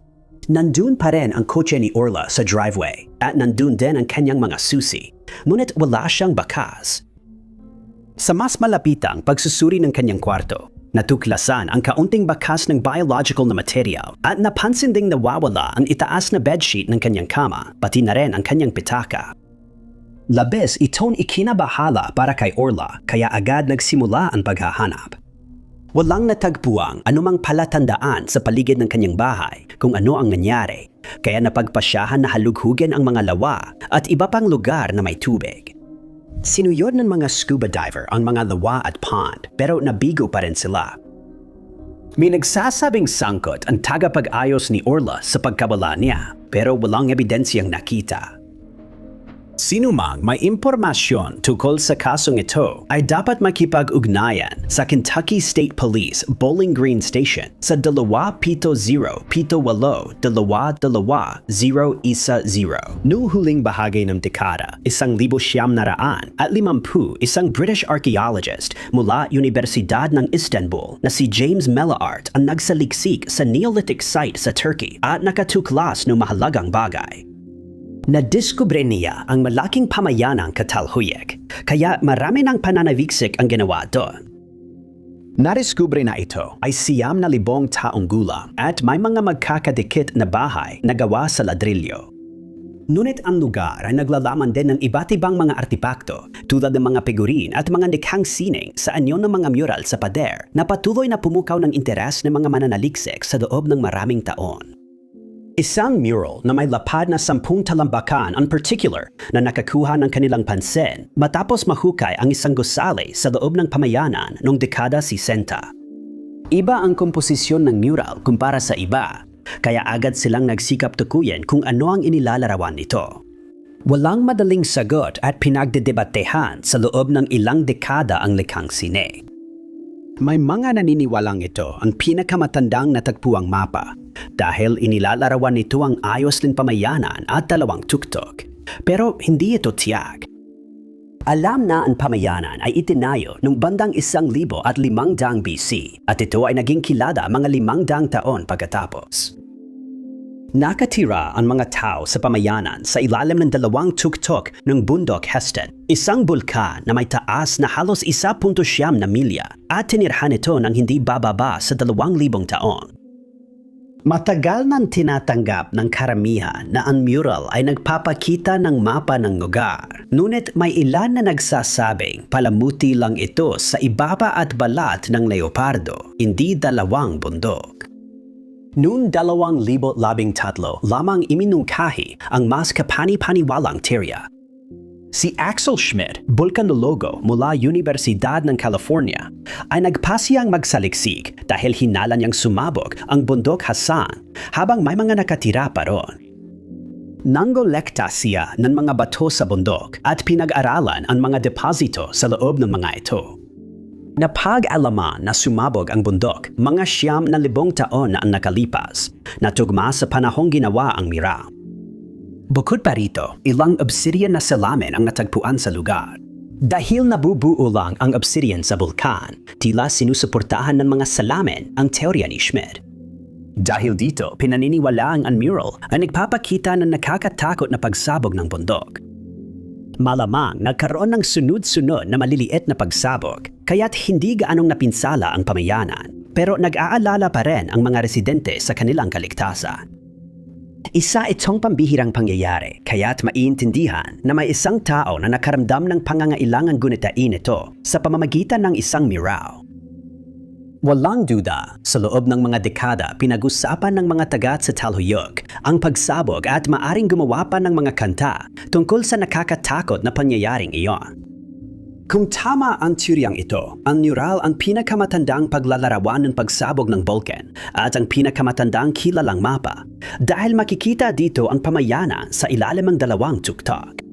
Nandun pa rin ang kotse ni Orla sa driveway at nandun din ang kanyang mga susi, ngunit wala siyang bakas. Sa mas malapitang pagsusuri ng kanyang kwarto, natuklasan ang kaunting bakas ng biological na material at napansin ding nawawala ang itaas na bedsheet ng kanyang kama, pati na rin ang kanyang pitaka. Labis itong ikinabahala para kay Orla kaya agad nagsimula ang paghahanap. Walang natagpuang anumang palatandaan sa paligid ng kanyang bahay kung ano ang nangyari, kaya napagpasyahan na halughugin ang mga lawa at iba pang lugar na may tubig. Sinuyod ng mga scuba diver ang mga lawa at pond pero nabigo pa rin sila. May nagsasabing sangkot ang tagapag-ayos ni Orla sa pagkawala niya pero walang ebidensyang nakita. Sino mang may impormasyon tungkol sa kasong ito ay dapat makipag-ugnayan sa Kentucky State Police Bowling Green Station sa 270-78-22-010. Noong huling bahagi ng dekada, 1950, isang British archaeologist mula Universidad ng Istanbul na si James Mellaart ang nagsaliksik sa Neolithic site sa Turkey at nakatuklas ng mahalagang bagay. Nadiskubre niya ang malaking pamayanang Catalhoyuk, kaya marami ng pananabiksik ang ginawa doon. Nadiskubre na ito ay 9,000 taong gulang at may mga magkakadikit na bahay na gawa sa ladrilyo. Ngunit ang lugar ay naglalaman din ng iba't ibang mga artipakto tulad ng mga figurin at mga likhang sining sa anyo ng mga mural sa pader na patuloy na pumukaw ng interes ng mga mananaliksik sa loob ng maraming taon. Isang mural na may lapad na 10 talambakan in particular na nakakuha ng kanilang pansin matapos mahukay ang isang gusali sa loob ng pamayanan noong dekada 60. Iba ang komposisyon ng mural kumpara sa iba, kaya agad silang nagsikap tukuyin kung ano ang inilalarawan nito. Walang madaling sagot at pinagdedebatehan sa loob ng ilang dekada ang likhang sine. May mga naniniwalang ito ang pinakamatandang natagpuang mapa dahil inilalarawan nito ang ayos ng pamayanan at 2 tuktok. Pero hindi ito tiyak. Alam na ang pamayanan ay itinayo noong bandang 1,500 BC at ito ay naging kilala mga 500 taon pagkatapos. Nakatira ang mga tao sa pamayanan sa ilalim ng 2 tuktok ng Bundok Hesten, isang bulkan na may taas na halos 1.7 milya at tinirhan ito ng hindi bababa sa 2,000 taon. Matagal nang tinatanggap ng karamihan na ang mural ay nagpapakita ng mapa ng lugar. Ngunit may ilan na nagsasabing palamuti lang ito sa ibaba at balat ng leopardo, hindi 2 bundok. Noong 2013 lamang iminungkahi ang mas kapani-paniwalang teorya. Si Axel Schmidt, vulkanologo mula Universidad ng California, ay nagpasiyang magsaliksik dahil hinala niyang sumabog ang bundok Hasan habang may mga nakatira pa ron. Nangolekta siya ng mga bato sa bundok at pinag-aralan ang mga deposito sa loob ng mga ito. Napag-alaman na sumabog ang bundok mga 9,000 taon na ang nakalipas, na tugma sa panahong ginawa ang mural. Bukod pa rito, ilang obsidian na salamin ang natagpuan sa lugar. Dahil nabubuo lang ang obsidian sa bulkan, tila sinusuportahan ng mga salamin ang teorya ni Schmidt. Dahil dito, pinaniniwalaang ang mural ay nagpapakita ng nakakatakot na pagsabog ng bundok. Malamang nagkaroon ng sunod-sunod na maliliit na pagsabog, kaya't hindi gaanong napinsala ang pamayanan, pero nag-aalala pa rin ang mga residente sa kanilang kaligtasan. Isa itong pambihirang pangyayari, kaya't maiintindihan na may isang tao na nakaramdam ng pangangailangang gunitain ito sa pamamagitan ng isang mural. Walang duda, sa loob ng mga dekada pinag-usapan ng mga taga sa Talhoyuk ang pagsabog at maaring gumawa pa ng mga kanta tungkol sa nakakatakot na pangyayaring iyon. Kung tama ang teoryang ito, ang mural ang pinakamatandang paglalarawan ng pagsabog ng Vulcan at ang pinakamatandang kilalang mapa dahil makikita dito ang pamayanan sa ilalim ng 2 tuktok.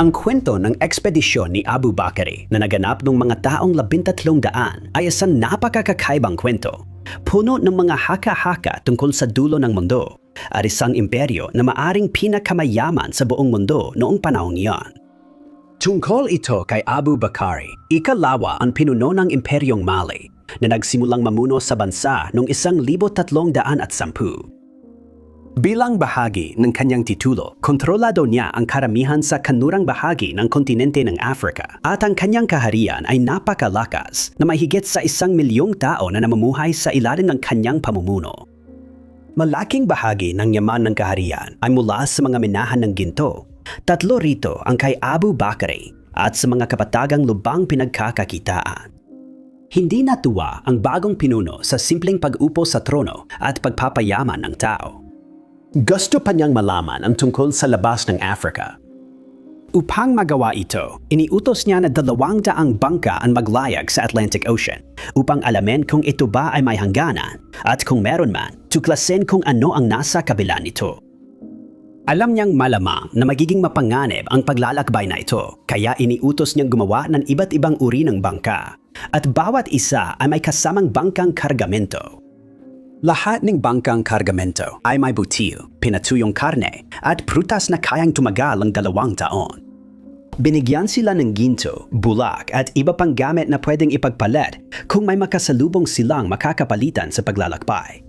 Ang kwento ng ekspedisyon ni Abu Bakari na naganap noong mga taong 1300 ay isang napakakakaibang kwento, puno ng mga haka-haka tungkol sa dulo ng mundo at isang imperyo na maaring pinakamayaman sa buong mundo noong panahong iyon. Tungkol ito kay Abu Bakari, ikalawa ang pinuno ng Imperyong Mali na nagsimulang mamuno sa bansa noong 1310. Bilang bahagi ng kanyang titulo, kontrolado niya ang karamihan sa kanlurang bahagi ng kontinente ng Africa at ang kanyang kaharian ay napakalakas na may higit sa 1,000,000 tao na namumuhay sa ilalim ng kanyang pamumuno. Malaking bahagi ng yaman ng kaharian ay mula sa mga minahan ng ginto. 3 rito ang kay Abu Bakari at sa mga kapatagang lubang pinagkakakitaan. Hindi natuwa ang bagong pinuno sa simpleng pag-upo sa trono at pagpapayaman ng tao. Gusto pa niyang malaman ang tungkol sa labas ng Africa. Upang magawa ito, iniutos niya na 200 bangka ang maglayag sa Atlantic Ocean upang alamin kung ito ba ay may hangganan at kung meron man, tuklasin kung ano ang nasa kabila nito. Alam niyang malamang na magiging mapanganib ang paglalakbay na ito, kaya iniutos niyang gumawa ng iba't ibang uri ng bangka at bawat isa ay may kasamang bangkang kargamento. Lahat ng bangkang kargamento ay may butil, pinatuyong karne at prutas na kayang tumagal ng 2 taon. Binigyan sila ng ginto, bulak at iba pang gamit na pwedeng ipagpalit kung may makasalubong silang makakapalitan sa paglalakbay.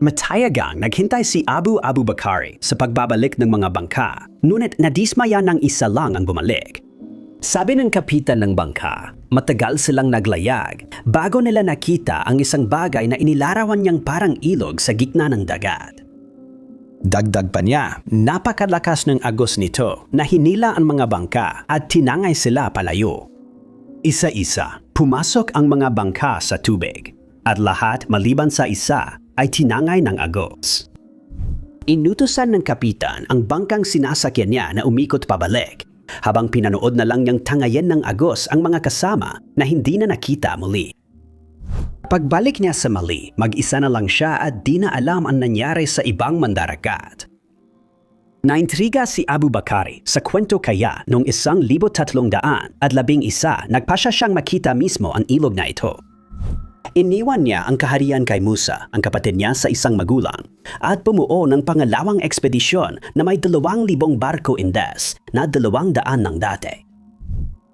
Matayagang naghintay si Abu Bakari sa pagbabalik ng mga bangka, ngunit nadismaya ng isa lang ang bumalik. Sabi ng kapitan ng bangka, matagal silang naglayag bago nila nakita ang isang bagay na inilarawan niyang parang ilog sa gitna ng dagat. Dagdag pa niya, napakalakas ng agos nito na hinila ang mga bangka at tinangay sila palayo. Isa-isa, pumasok ang mga bangka sa tubig at lahat maliban sa isa ay tinangay ng agos. Inutusan ng kapitan ang bangkang sinasakyan niya na umikot pabalik habang pinanood na lang niyang tangayin ng agos ang mga kasama na hindi na nakita muli. Pagbalik niya sa Mali, mag-isa na lang siya at di na alam ang nangyari sa ibang mandaragat. Naintriga si Abu Bakari sa kwento kaya noong 1311 nagpasya siyang makita mismo ang ilog na ito. Iniwan niya ang kaharian kay Musa, ang kapatid niya sa isang magulang, at bumuo ng pangalawang ekspedisyon na may 2,000 barko indes na 200 ng dati.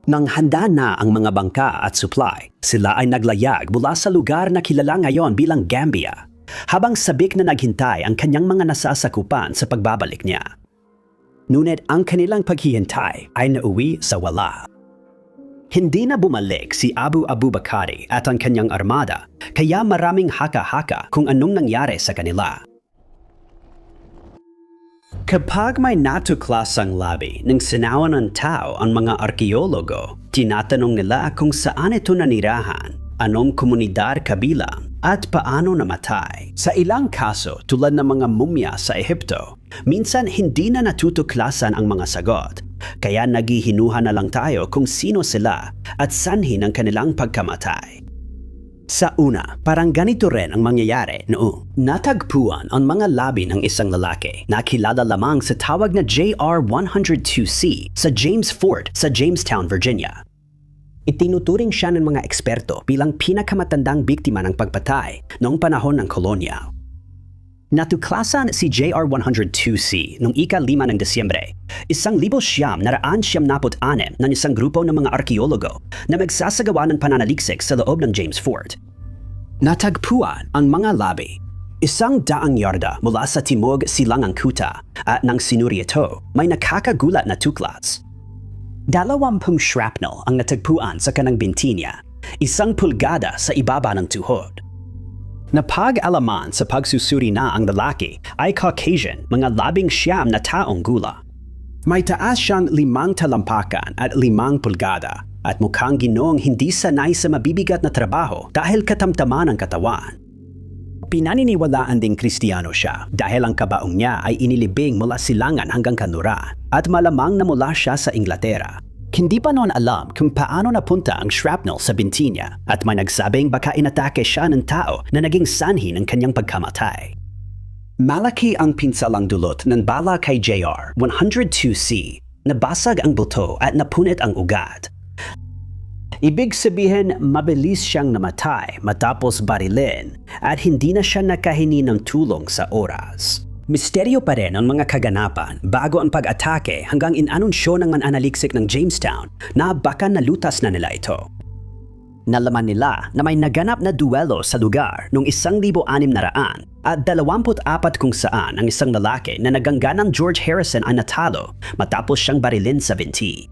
Nang handa na ang mga bangka at supply, sila ay naglayag mula sa lugar na kilala ngayon bilang Gambia, habang sabik na naghintay ang kanyang mga nasasakupan sa pagbabalik niya. Ngunit ang kanilang paghihintay ay nauwi sa wala. Hindi na bumalik si Abu Bakari at ang kanyang armada, kaya maraming haka-haka kung anong nangyari sa kanila. Kapag may natuklasang labi ng sinawan ng tao ang mga arkeologo, tinatanong nila kung saan ito nanirahan, anong komunidad kabilang, at paano namatay. Sa ilang kaso, tulad ng mga mumya sa Ehipto, minsan hindi na natutuklasan ang mga sagot, kaya naghihinuha na lang tayo kung sino sila at sanhi ng kanilang pagkamatay. Sa una, parang ganito rin ang mangyayari noong natagpuan ang mga labi ng isang lalaki na kilala lamang sa tawag na JR-102C sa James Fort sa Jamestown, Virginia. Itinuturing siya ng mga eksperto bilang pinakamatandang biktima ng pagpatay noong panahon ng kolonyal. Natuklasan si JR-102C noong ika-5 ng Desyembre, 1976 ng isang grupo ng mga arkeologo na magsasagawa ng pananaliksik sa loob ng James Fort. Natagpuan ang mga labi, 100 yarda mula sa timog silangang Kuta, at nang sinuri ito, may nakakagulat na tuklas. 20 shrapnel ang natagpuan sa kanang binti niya, 1 pulgada sa ibaba ng tuhod. Napag-alaman sa pagsusuri na ang lalaki ay Caucasian, mga 19 na taong gula. May taas siyang 5 talampakan at 5 pulgada at mukhang ginoong hindi sanay sa mabibigat na trabaho dahil katamtaman ang katawan. Pinaniniwalaan ding Kristiyano siya dahil ang kabaong niya ay inilibing mula silangan hanggang kanluran at malamang na mula siya sa Inglaterra. Hindi pa noon alam kung paano napunta ang shrapnel sa binti niya at may nagsabing baka inatake siya ng tao na naging sanhi ng kanyang pagkamatay. Malaki ang pinsalang dulot ng bala kay JR-102C. Nabasag ang buto at napunit ang ugat. Ibig sabihin, mabilis siyang namatay matapos barilin at hindi na siya nakahingi ng tulong sa oras. Misteryo pa rin ang mga kaganapan bago ang pag-atake hanggang inanunsyo ng mananaliksik ng Jamestown na baka nalutas na nila ito. Nalaman nila na may naganap na duelo sa lugar noong 1600 at 24 kung saan ang isang lalaki na nagangganang George Harrison ang natalo matapos siyang barilin sa binti.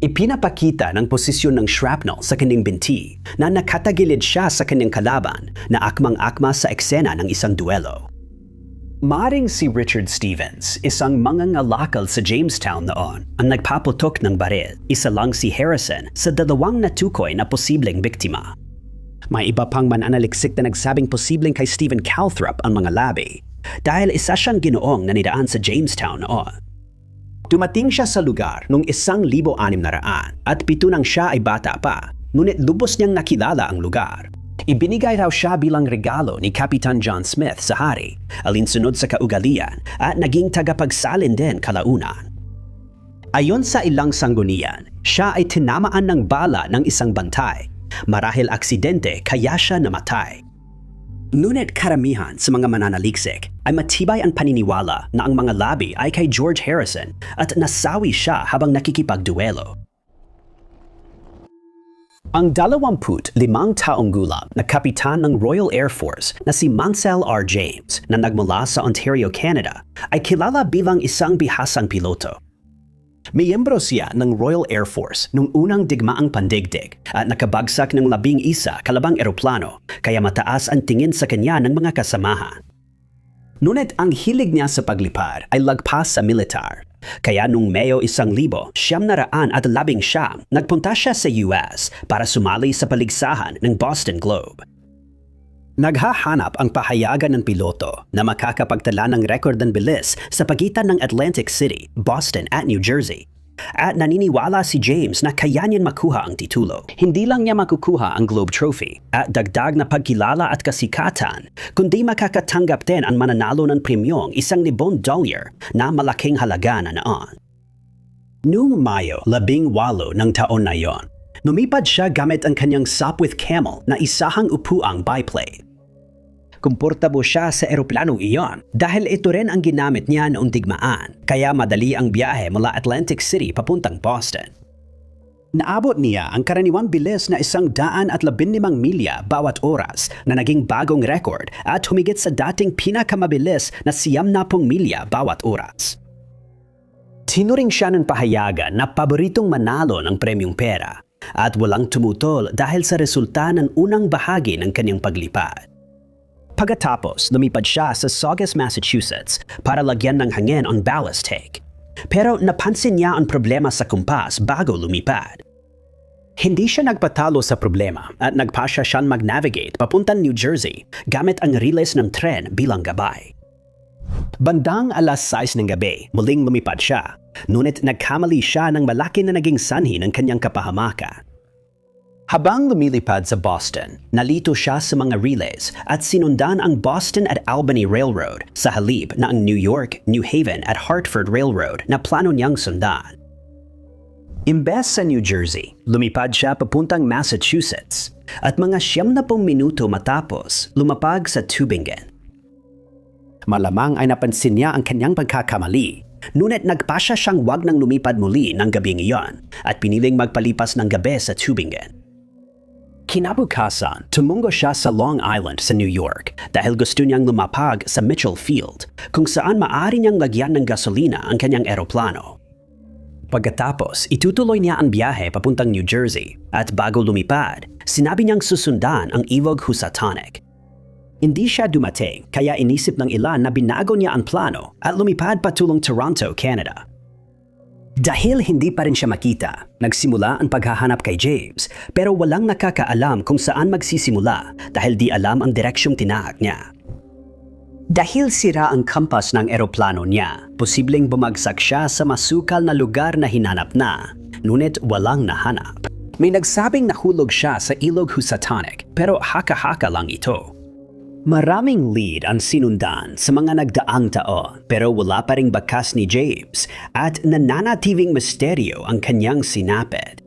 Ipinapakita ng posisyon ng shrapnel sa kanyang binti na nakatagilid siya sa kanyang kalaban na akmang-akma sa eksena ng isang duelo. Maaring si Richard Stevens, isang mangangalakal sa Jamestown noon, ang nagpaputok ng baril. Isa lang si Harrison sa 2 natukoy na posibleng biktima. May iba pang mananaliksik na nagsabing posibleng kay Stephen Calthrop ang mga labi dahil isa siyang ginoong na nidaan sa Jamestown noon. Dumating siya sa lugar noong 1600 at 7 nang siya ay bata pa, ngunit lubos niyang nakilala ang lugar. Ibinigay raw siya bilang regalo ni Kapitan John Smith sa hari, alinsunod sa kaugalian at naging tagapagsalin din kalaunan. Ayon sa ilang sanggunian, siya ay tinamaan ng bala ng isang bantay. Marahil aksidente kaya siya namatay. Ngunit karamihan sa mga mananaliksik ay matibay ang paniniwala na ang mga labi ay kay George Harrison at nasawi siya habang nakikipagduelo. Ang 25 taong gulang na kapitan ng Royal Air Force na si Mansell R. James na nagmula sa Ontario, Canada ay kilala bilang isang bihasang piloto. Miyembro siya ng Royal Air Force nung unang digmaang pandigdig at nakabagsak ng 11 kalabang eroplano kaya mataas ang tingin sa kanya ng mga kasamahan. Ngunit ang hilig niya sa paglipad ay lagpas sa militar. Kaya nung Mayo 1911, nagpunta siya sa US para sumali sa paligsahan ng Boston Globe. Naghahanap ang pahayagan ng piloto na makakapagtala ng record ng bilis sa pagitan ng Atlantic City, Boston at New Jersey. At naniniwala si James na kaya niyan makuha ang titulo. Hindi lang niya makukuha ang Globe Trophy at dagdag na pagkilala at kasikatan, kundi makakatanggap din ang mananalo ng premyong $1,000 na malaking halaga na noon. Noong Mayo 18 ng taon na yon, lumipad siya gamit ang kanyang Sopwith Camel na isahang upuang biplane. Komportable siya sa eroplanong iyon dahil ito rin ang ginamit niya noong digmaan, kaya madali ang biyahe mula Atlantic City papuntang Boston. Naabot niya ang karaniwang bilis na 115 milya bawat oras na naging bagong record at humigit sa dating pinakamabilis na 90 milya bawat oras. Tinuring siya ng pahayagan na paboritong manalo ng premyong pera at walang tumutol dahil sa resulta ng unang bahagi ng kanyang paglipad. Pagkatapos, lumipad siya sa Saugus, Massachusetts para lagyan ng hangin ang ballast tank. Pero napansin niya ang problema sa kumpas bago lumipad. Hindi siya nagpatalo sa problema at nagpasya siyang mag-navigate papuntang New Jersey gamit ang relays ng tren bilang gabay. Bandang 6:00 ng gabi, muling lumipad siya, ngunit nagkamali siya ng malaki na naging sanhi ng kanyang kapahamakan. Habang lumilipad sa Boston, nalito siya sa mga relays at sinundan ang Boston at Albany Railroad sa halip na ang New York, New Haven at Hartford Railroad na plano niyang sundan. Imbes sa New Jersey, lumipad siya papuntang Massachusetts at mga 70 minuto matapos lumapag sa Tübingen. Malamang ay napansin niya ang kanyang pagkakamali, ngunit nagpasya siyang wag nang lumipad muli ng gabing iyon at piniling magpalipas ng gabi sa Tübingen. Kinabukasan, tumungo siya sa Long Island sa New York dahil gusto niyang lumapag sa Mitchell Field kung saan maaari niyang lagyan ng gasolina ang kanyang eroplano. Pagkatapos, itutuloy niya ang biyahe papuntang New Jersey at bago lumipad, sinabi niyang susundan ang Ilog Housatonic. Hindi siya dumating kaya inisip ng ilan na binago niya ang plano at lumipad patulong Toronto, Canada. Dahil hindi pa rin siya makita, nagsimula ang paghahanap kay James pero walang nakakaalam kung saan magsisimula dahil di alam ang direksyong tinahak niya. Dahil sira ang kompas ng eroplano niya, posibleng bumagsak siya sa masukal na lugar na hinanap na, ngunit walang nahanap. May nagsabing nahulog siya sa Ilog Housatonic pero haka-haka lang ito. Maraming lead ang sinundan sa mga nagdaang taon pero wala pa ring bakas ni James at nananatiling misteryo ang kanyang sinapit.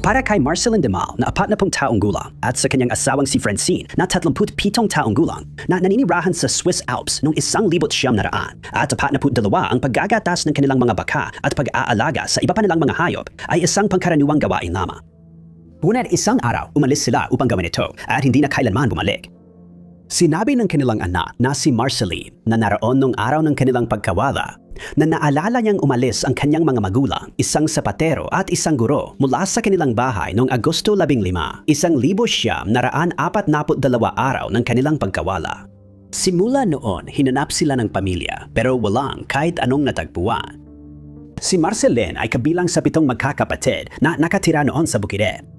Para kay Marcelin Demal na 40 taong gulang at sa kanyang asawang si Francine na 37 taong gulang na naninirahan sa Swiss Alps noong 1900 at 42 ang paggagatas ng kanilang mga baka at pag-aalaga sa iba pa nilang mga hayop ay isang pangkaraniwang gawain lamang. Ngunit isang araw, umalis sila upang gawin ito at hindi na kailanman bumalik. Sinabi ng kanilang anak na si Marceline na naroon nung araw ng kanilang pagkawala na naalala niyang umalis ang kanyang mga magulang, isang sapatero at isang guro mula sa kanilang bahay noong Agosto 15, 1942 araw ng kanilang pagkawala. Simula noon, hinanap sila ng pamilya pero walang kahit anong natagpuan. Si Marceline ay kabilang sa 7 magkakapatid na nakatira noon sa Bukidnon.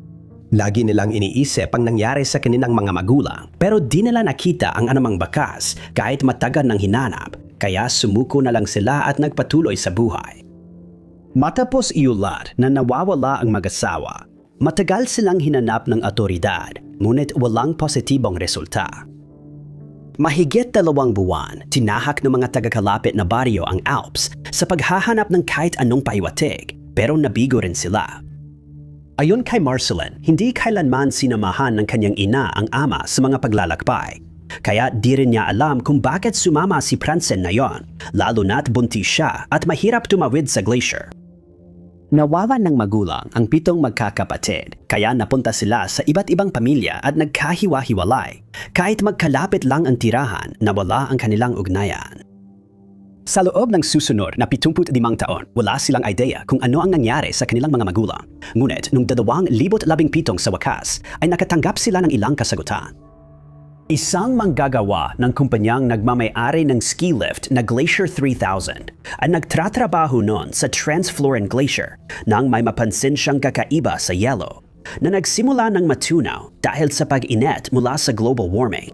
Lagi nilang iniisip ang nangyari sa kanilang mga magulang pero di nila nakita ang anumang bakas kahit matagal nang hinanap kaya sumuko na lang sila at nagpatuloy sa buhay. Matapos iulat na nawawala ang mag-asawa, matagal silang hinanap ng otoridad ngunit walang positibong resulta. Mahigit 2 buwan, tinahak ng mga tagakalapit na baryo ang Alps sa paghahanap ng kahit anong pahiwatig pero nabigo rin sila. Ayon kay Marceline, hindi kailanman sinamahan ng kanyang ina ang ama sa mga paglalakbay. Kaya di rin niya alam kung bakit sumama si Francine na yon, lalo na't buntis siya at mahirap tumawid sa glacier. Nawawan ng magulang ang 7 magkakapatid, kaya napunta sila sa iba't ibang pamilya at nagkahiwa-hiwalay, kahit magkalapit lang ang tirahan na wala ang kanilang ugnayan. Sa loob ng susunod na 75 taon, wala silang ideya kung ano ang nangyari sa kanilang mga magulang. Ngunit noong 2017 sa wakas, ay nakatanggap sila ng ilang kasagutan. Isang manggagawa ng kumpanyang nagmamay-ari ng ski lift na Glacier 3000 ay nagtratrabaho noon sa Transfloran Glacier nang may mapansin siyang kakaiba sa yelo na nagsimula ng matunaw dahil sa pag-init mula sa global warming.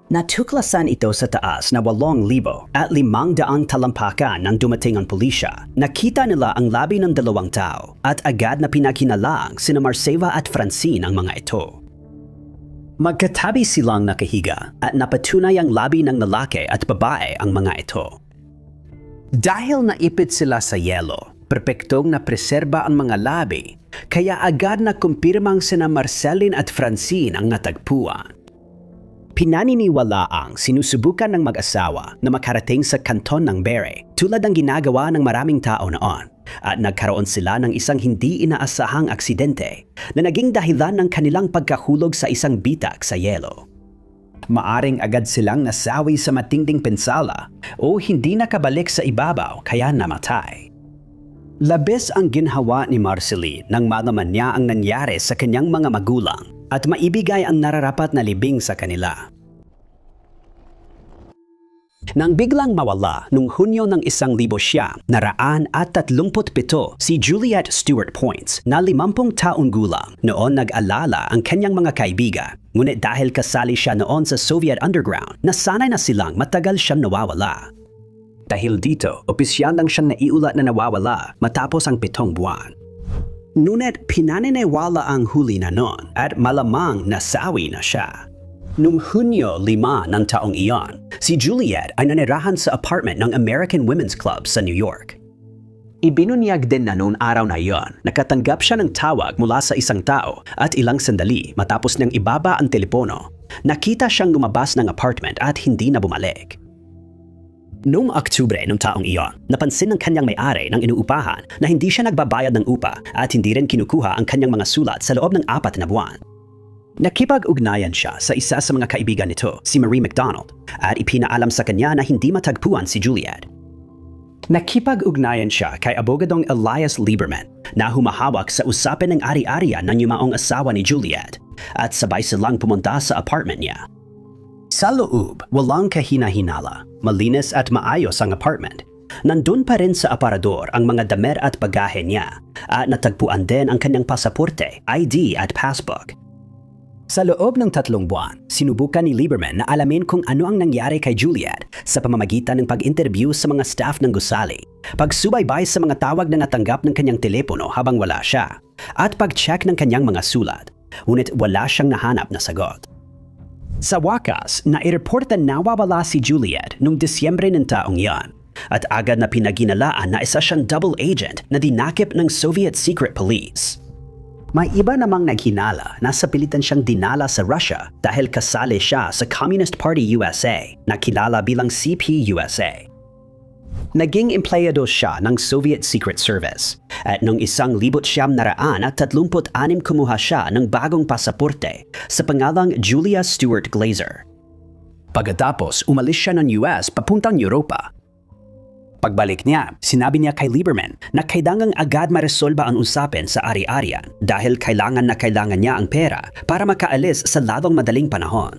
Natuklasan ito sa taas na 8,000 at 500 talampakan nang dumating ang pulisya. Nakita nila ang labi ng 2 tao at agad na pinakinalang sina Marceva at Francine ang mga ito. Magkatabi silang nakahiga at napatunay ang labi ng lalaki at babae ang mga ito. Dahil naipit sila sa yelo, perpektong na preserba ang mga labi, kaya agad na kumpirmang sina Marceline at Francine ang natagpuan. Pinaniniwalaang sinusubukan ng mag-asawa na makarating sa kanton ng Bere tulad ng ginagawa ng maraming tao noon at nagkaroon sila ng isang hindi inaasahang aksidente na naging dahilan ng kanilang pagkahulog sa isang bitak sa yelo. Maaring agad silang nasawi sa matinding pinsala o hindi nakabalik sa ibabaw kaya namatay. Labis ang ginhawa ni Marceline nang malaman niya ang nangyari sa kanyang mga magulang at maibigay ang nararapat na libing sa kanila. Nang biglang mawala noong Hunyo ng 1937 si Juliet Stewart Points na 50 taong gulang. Noon nag-alala ang kanyang mga kaibigan. Ngunit dahil kasali siya noon sa Soviet underground, nasanay na silang matagal siyang nawawala. Dahil dito, opisyal lang siyang naiulat na nawawala matapos ang 7 buwan. Ngunit pinaniniwala ang huli na noon at malamang nasawi na siya. Noong Hunyo 5 ng taong iyon, si Juliet ay nanirahan sa apartment ng American Women's Club sa New York. Ibinunyag din na noong araw na iyon, nakatanggap siya ng tawag mula sa isang tao at ilang sandali matapos niyang ibaba ang telepono, nakita siyang lumabas ng apartment at hindi na bumalik. Noong Oktubre ng taong iyon, napansin ng kanyang may-ari ng inuupahan na hindi siya nagbabayad ng upa at hindi rin kinukuha ang kanyang mga sulat sa loob ng 4 na buwan. Nakipag-ugnayan siya sa isa sa mga kaibigan nito, si Marie McDonald, at ipinaalam sa kanya na hindi matagpuan si Juliet. Nakipag-ugnayan siya kay abogadong Elias Lieberman na humahawak sa usapin ng ari-arian ng yumaong asawa ni Juliet at sabay silang pumunta sa apartment niya. Sa loob, walang kahina-hinala, malinis at maayos ang apartment. Nandun pa rin sa aparador ang mga damit at bagahe niya at natagpuan din ang kanyang pasaporte, ID at passbook. Sa loob ng 3 buwan, sinubukan ni Lieberman na alamin kung ano ang nangyari kay Juliet sa pamamagitan ng pag-interview sa mga staff ng gusali, pagsubaybay sa mga tawag na natanggap ng kanyang telepono habang wala siya, at pag-check ng kanyang mga sulat. Ngunit wala siyang nahanap na sagot. Sa wakas, naireporta na nawawala si Juliet noong Disyembre ng taong iyon at agad na pinaginalaan na isa siyang double agent na dinakip ng Soviet Secret Police. May iba namang naghinala na sapilitan siyang dinala sa Russia dahil kasali siya sa Communist Party USA na kilala bilang CPUSA. Naging empleyado siya ng Soviet Secret Service at noong 1936 kumuha siya ng bagong pasaporte sa pangalang Julia Stewart Glazer. Pagkatapos, umalis siya ng US papuntang Europa. Pagbalik niya, sinabi niya kay Lieberman na kailangang agad maresolba ang usapin sa ari-arian dahil kailangan niya ang pera para makaalis sa lalong madaling panahon.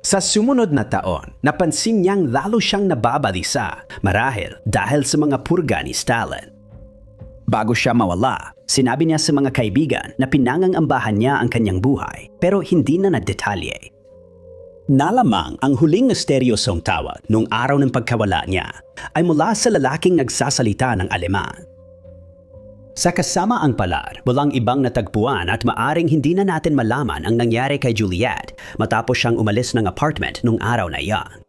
Sa sumunod na taon, napansin niyang lalo siyang nababalisa marahil dahil sa mga purga ni Stalin. Bago siya mawala, sinabi niya sa mga kaibigan na pinangangambahan niya ang kanyang buhay pero hindi na nadetalye. Nalamang ang huling misteryosong tawag noong araw ng pagkawala niya ay mula sa lalaking nagsasalita ng Aleman. Sa kasamaang palar, walang ibang natagpuan at maaring hindi na natin malaman ang nangyari kay Juliet matapos siyang umalis ng apartment nung araw na iyan.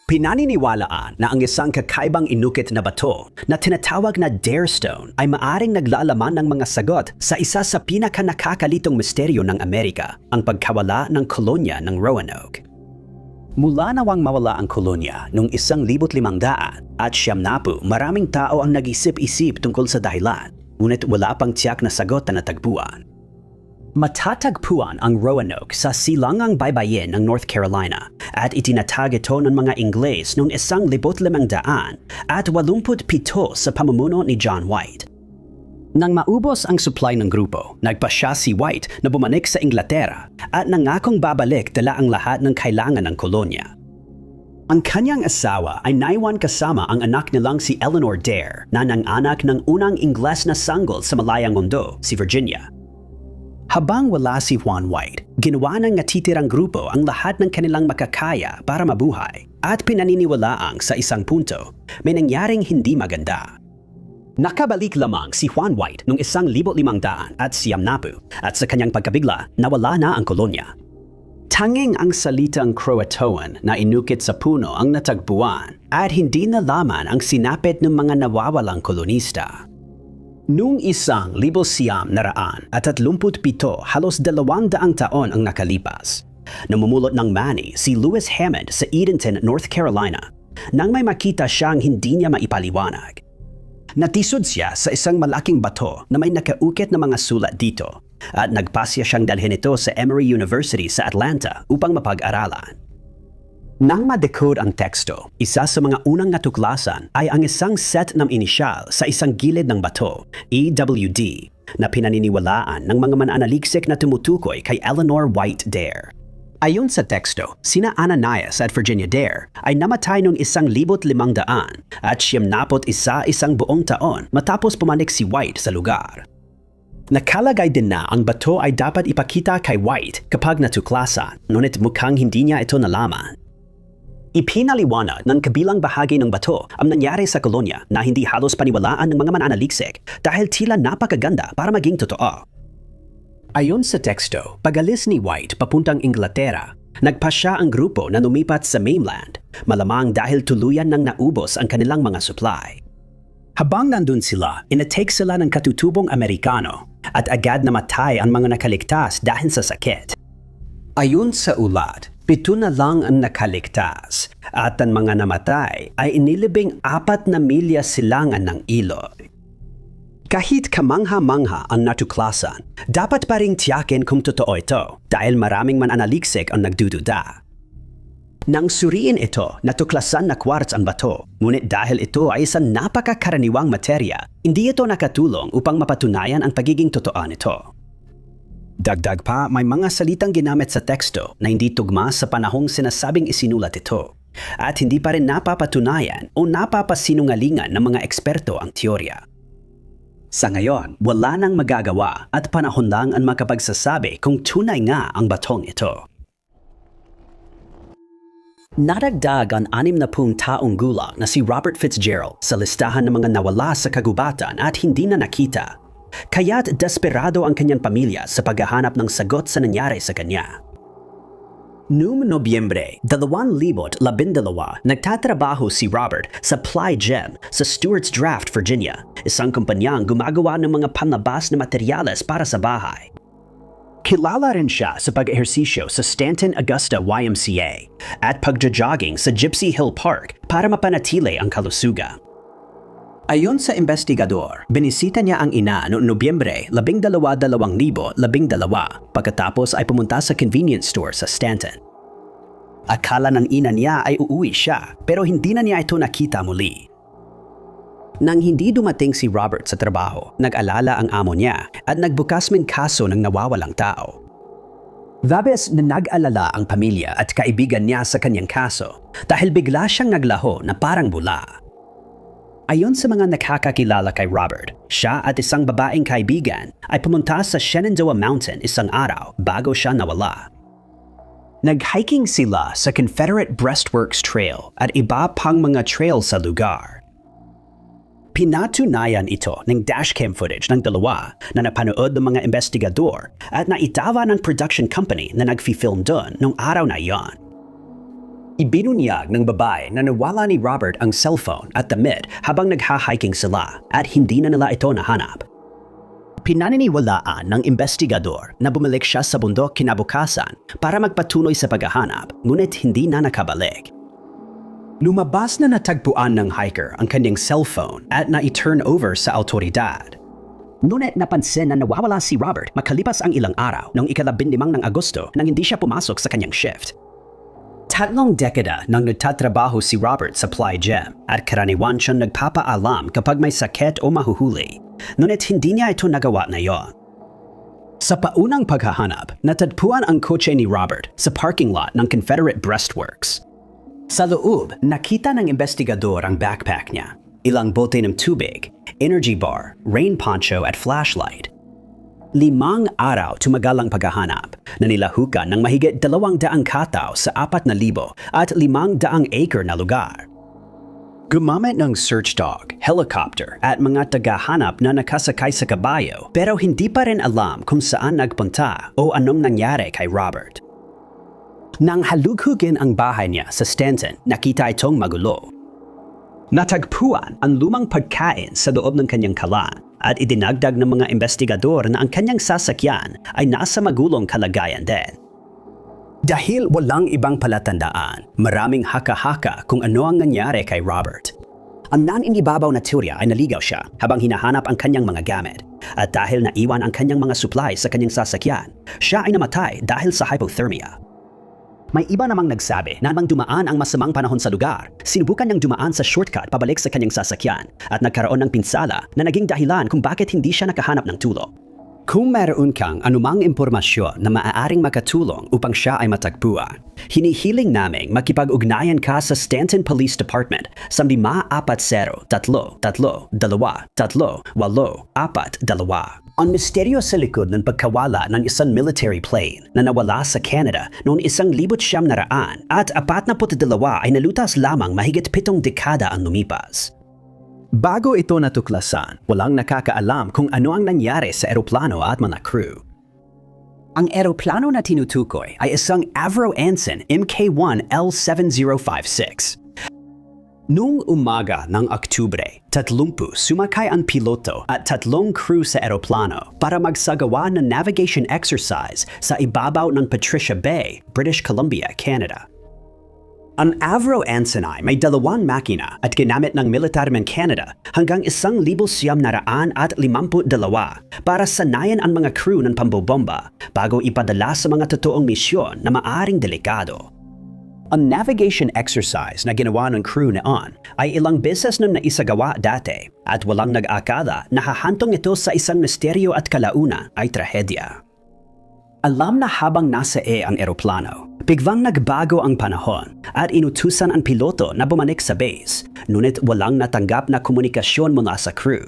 Pinaniniwalaan na ang isang kakaibang inukit na bato na tinatawag na Dare Stone ay maaring naglalaman ng mga sagot sa isa sa pinakanakakalitong misteryo ng Amerika, ang pagkawala ng kolonya ng Roanoke. Mula nawang mawala ang kolonya noong 1500 at maraming tao ang nag-isip-isip tungkol sa dahilan, ngunit wala pang tiyak na sagot na natagpuan. Matatagpuan ang Roanoke sa silangang baybayin ng North Carolina at itinatag ito ng mga Ingles noong 1500 at 87 sa pamumuno ni John White. Nang maubos ang supply ng grupo, nagpasya si White na bumalik sa Inglaterra at nangakong babalik dala ang lahat ng kailangan ng kolonya. Ang kanyang asawa ay naiwan kasama ang anak nilang si Eleanor Dare na nanganak ng unang Ingles na sanggol sa Malayang Mundo, si Virginia. Habang wala si Juan White, ginawa ng natitirang grupo ang lahat ng kanilang makakaya para mabuhay at pinaniniwalaang sa isang punto, may nangyaring hindi maganda. Nakabalik lamang si Juan White noong 1500 at sa kanyang pagkabigla, nawala na ang kolonya. Tanging ang salitang Croatoan na inukit sa puno ang natagpuan at hindi nalaman ang sinapit ng mga nawawalang kolonista. Noong 1937, halos 200 taon ang nakalipas. Namumulot ng mani si Lewis Hammond sa Edenton, North Carolina, nang may makita siyang hindi niya maipaliwanag. Natisod siya sa isang malaking bato na may nakaukit na mga sulat dito at nagpasya siyang dalhin ito sa Emory University sa Atlanta upang mapag-aralan. Nang madecode ang teksto, isa sa mga unang natuklasan ay ang isang set ng inisyal sa isang gilid ng bato, EWD, na pinaniniwalaan ng mga mananaliksik na tumutukoy kay Eleanor White Dare. Ayon sa teksto, sina Ananias at Virginia Dare ay namatay noong 1500 at 71 isang buong taon matapos pumanik si White sa lugar. Nakalagay din na ang bato ay dapat ipakita kay White kapag natuklasan, ngunit mukhang hindi niya ito nalaman. Ipinaliwanag ng kabilang bahagi ng bato ang nangyari sa kolonya na hindi halos paniwalaan ng mga mananaliksik dahil tila napakaganda para maging totoo. Ayon sa teksto, pag-alis ni White papuntang Inglaterra, nagpasya ang grupo na lumipat sa mainland, malamang dahil tuluyan nang naubos ang kanilang mga supply. Habang nandun sila, inatake sila ng katutubong Amerikano at agad namatay ang mga nakaligtas dahil sa sakit. Ayon sa ulat, 7 na lang ang nakaligtas at ang mga namatay ay inilibing 4 na milya silangan ng ilog. Kahit kamangha-mangha ang natuklasan, dapat pa ring tiyakin kung totoo ito dahil maraming mananaliksik ang nagdududa. Nang suriin ito, natuklasan na quartz ang bato, ngunit dahil ito ay isang napakakaraniwang materya, hindi ito nakatulong upang mapatunayan ang pagiging totoo nito. Dagdag pa, may mga salitang ginamit sa teksto na hindi tugma sa panahong sinasabing isinulat ito at hindi pa rin napapatunayan o napapasinungalingan ng mga eksperto ang teorya. Sa ngayon, wala nang magagawa at panahon lang ang makapagsasabi kung tunay nga ang batong ito. Nadagdag ang 60 taong gulang na si Robert Fitzgerald sa listahan ng mga nawala sa kagubatan at hindi na nakita. Kaya't desperado ang kanyang pamilya sa paghahanap ng sagot sa nangyari sa kanya. Noong Nobyembre 2012, nagtatrabaho si Robert sa Ply Gem sa Stewart's Draft, Virginia, isang kumpanyang gumagawa ng mga panlabas na materyales para sa bahay. Kilala rin siya sa pag-ehersisyo sa Stanton Augusta YMCA at pagja-jogging sa Gypsy Hill Park para mapanatili ang kalusugan. Ayon sa investigador, binisita niya ang ina noong Nobyembre 12, 2012 pagkatapos ay pumunta sa convenience store sa Stanton. Akala ng ina niya ay uuwi siya pero hindi na niya ito nakita muli. Nang hindi dumating si Robert sa trabaho, nag-alala ang amo niya at nagbukas ng kaso ng nawawalang tao. Labis na nag-alala ang pamilya at kaibigan niya sa kanyang kaso dahil bigla siyang naglaho na parang bula. Ayon sa mga nakakakilala kay Robert, siya at isang babaeng kaibigan ay pumunta sa Shenandoah Mountain isang araw bago siya nawala. Nag-hiking sila sa Confederate Breastworks Trail at iba pang mga trail sa lugar. Pinatunayan ito ng dashcam footage ng dalawa na napanood ng mga investigador at naitawa ng production company na nag-film doon noong araw na iyon. Ibinunyag ng babae na nawala ni Robert ang cellphone at damit habang nagha-hiking sila at hindi na nila ito nahanap. Pinaniniwalaan ng investigador na bumalik siya sa bundok kinabukasan para magpatuloy sa paghahanap, ngunit hindi na nakabalik. Lumabas na natagpuan ng hiker ang kanyang cellphone at na-turn over sa awtoridad. Ngunit napansin na nawawala si Robert makalipas ang ilang araw noong ika-15 ng Agosto nang hindi siya pumasok sa kanyang shift. 3 dekada nang nagtatrabaho si Robert sa Playa at karaniwan siyang nagpapaalam kapag may sakit o mahuhuli. Ngunit hindi niya ito nagawa ngayon. Sa paunang paghahanap, natagpuan ang kotse ni Robert sa parking lot ng Confederate Breastworks. Sa loob, nakita ng investigador ang backpack niya, ilang bote ng tubig, energy bar, rain poncho at flashlight. 5 araw tumagal ang paghahanap na nilahukan ng mahigit 200 katao sa 4,000 at 500 acre na lugar. Gumamit ng search dog, helicopter at mga tagahanap na nakasakay sa kabayo pero hindi pa rin alam kung saan nagpunta o anong nangyari kay Robert. Nang halughugin ang bahay niya sa Stanton, nakita itong magulo. Natagpuan ang lumang pagkain sa loob ng kanyang kalan at idinagdag ng mga investigador na ang kanyang sasakyan ay nasa magulong kalagayan din. Dahil walang ibang palatandaan, maraming haka-haka kung ano ang nangyari kay Robert. Ang naninibabaw na teorya ay naligaw siya habang hinahanap ang kanyang mga gamit. At dahil naiwan ang kanyang mga supplies sa kanyang sasakyan, siya ay namatay dahil sa hypothermia. May iba namang nagsabi na nang dumaan ang masamang panahon sa lugar, sinubukan niyang dumaan sa shortcut pabalik sa kanyang sasakyan at nagkaroon ng pinsala na naging dahilan kung bakit hindi siya nakahanap ng tulong. Kung meron kang anumang impormasyon na maaaring makatulong upang siya ay matagpuan, hinihiling naming makipag-ugnayan ka sa Stanton Police Department sa 540-333-842. Ang misteryo sa likod ng pagkawala ng isang military plane na nawala sa Canada noong 1900 at 42 ay nalutas lamang mahigit 7 dekada ang lumipas. Bago ito natuklasan, walang nakakaalam kung ano ang nangyari sa eroplano at mga crew. Ang eroplano na tinutukoy ay isang Avro Anson Mk1 L7056. Noong umaga ng Oktubre, 30 sumakay ang piloto at 3 crew sa eroplano para magsagawa ng navigation exercise sa ibabaw ng Patricia Bay, British Columbia, Canada. Ang Avro Anson ay may 2 makina at ginamit ng militar ng Canada hanggang 1,952 para sanayan ang mga crew ng pambobomba bago ipadala sa mga totoong misyon na maaring delikado. Ang navigation exercise na ginawa ng crew noon ay ilang beses nang naisagawa dati at walang nag-akala na hahantong ito sa isang misteryo at kalauna ay trahedya. Alam na habang nasa ang eroplano, biglang nagbago ang panahon at inutusan ang piloto na bumalik sa base, ngunit walang natanggap na komunikasyon mula sa crew.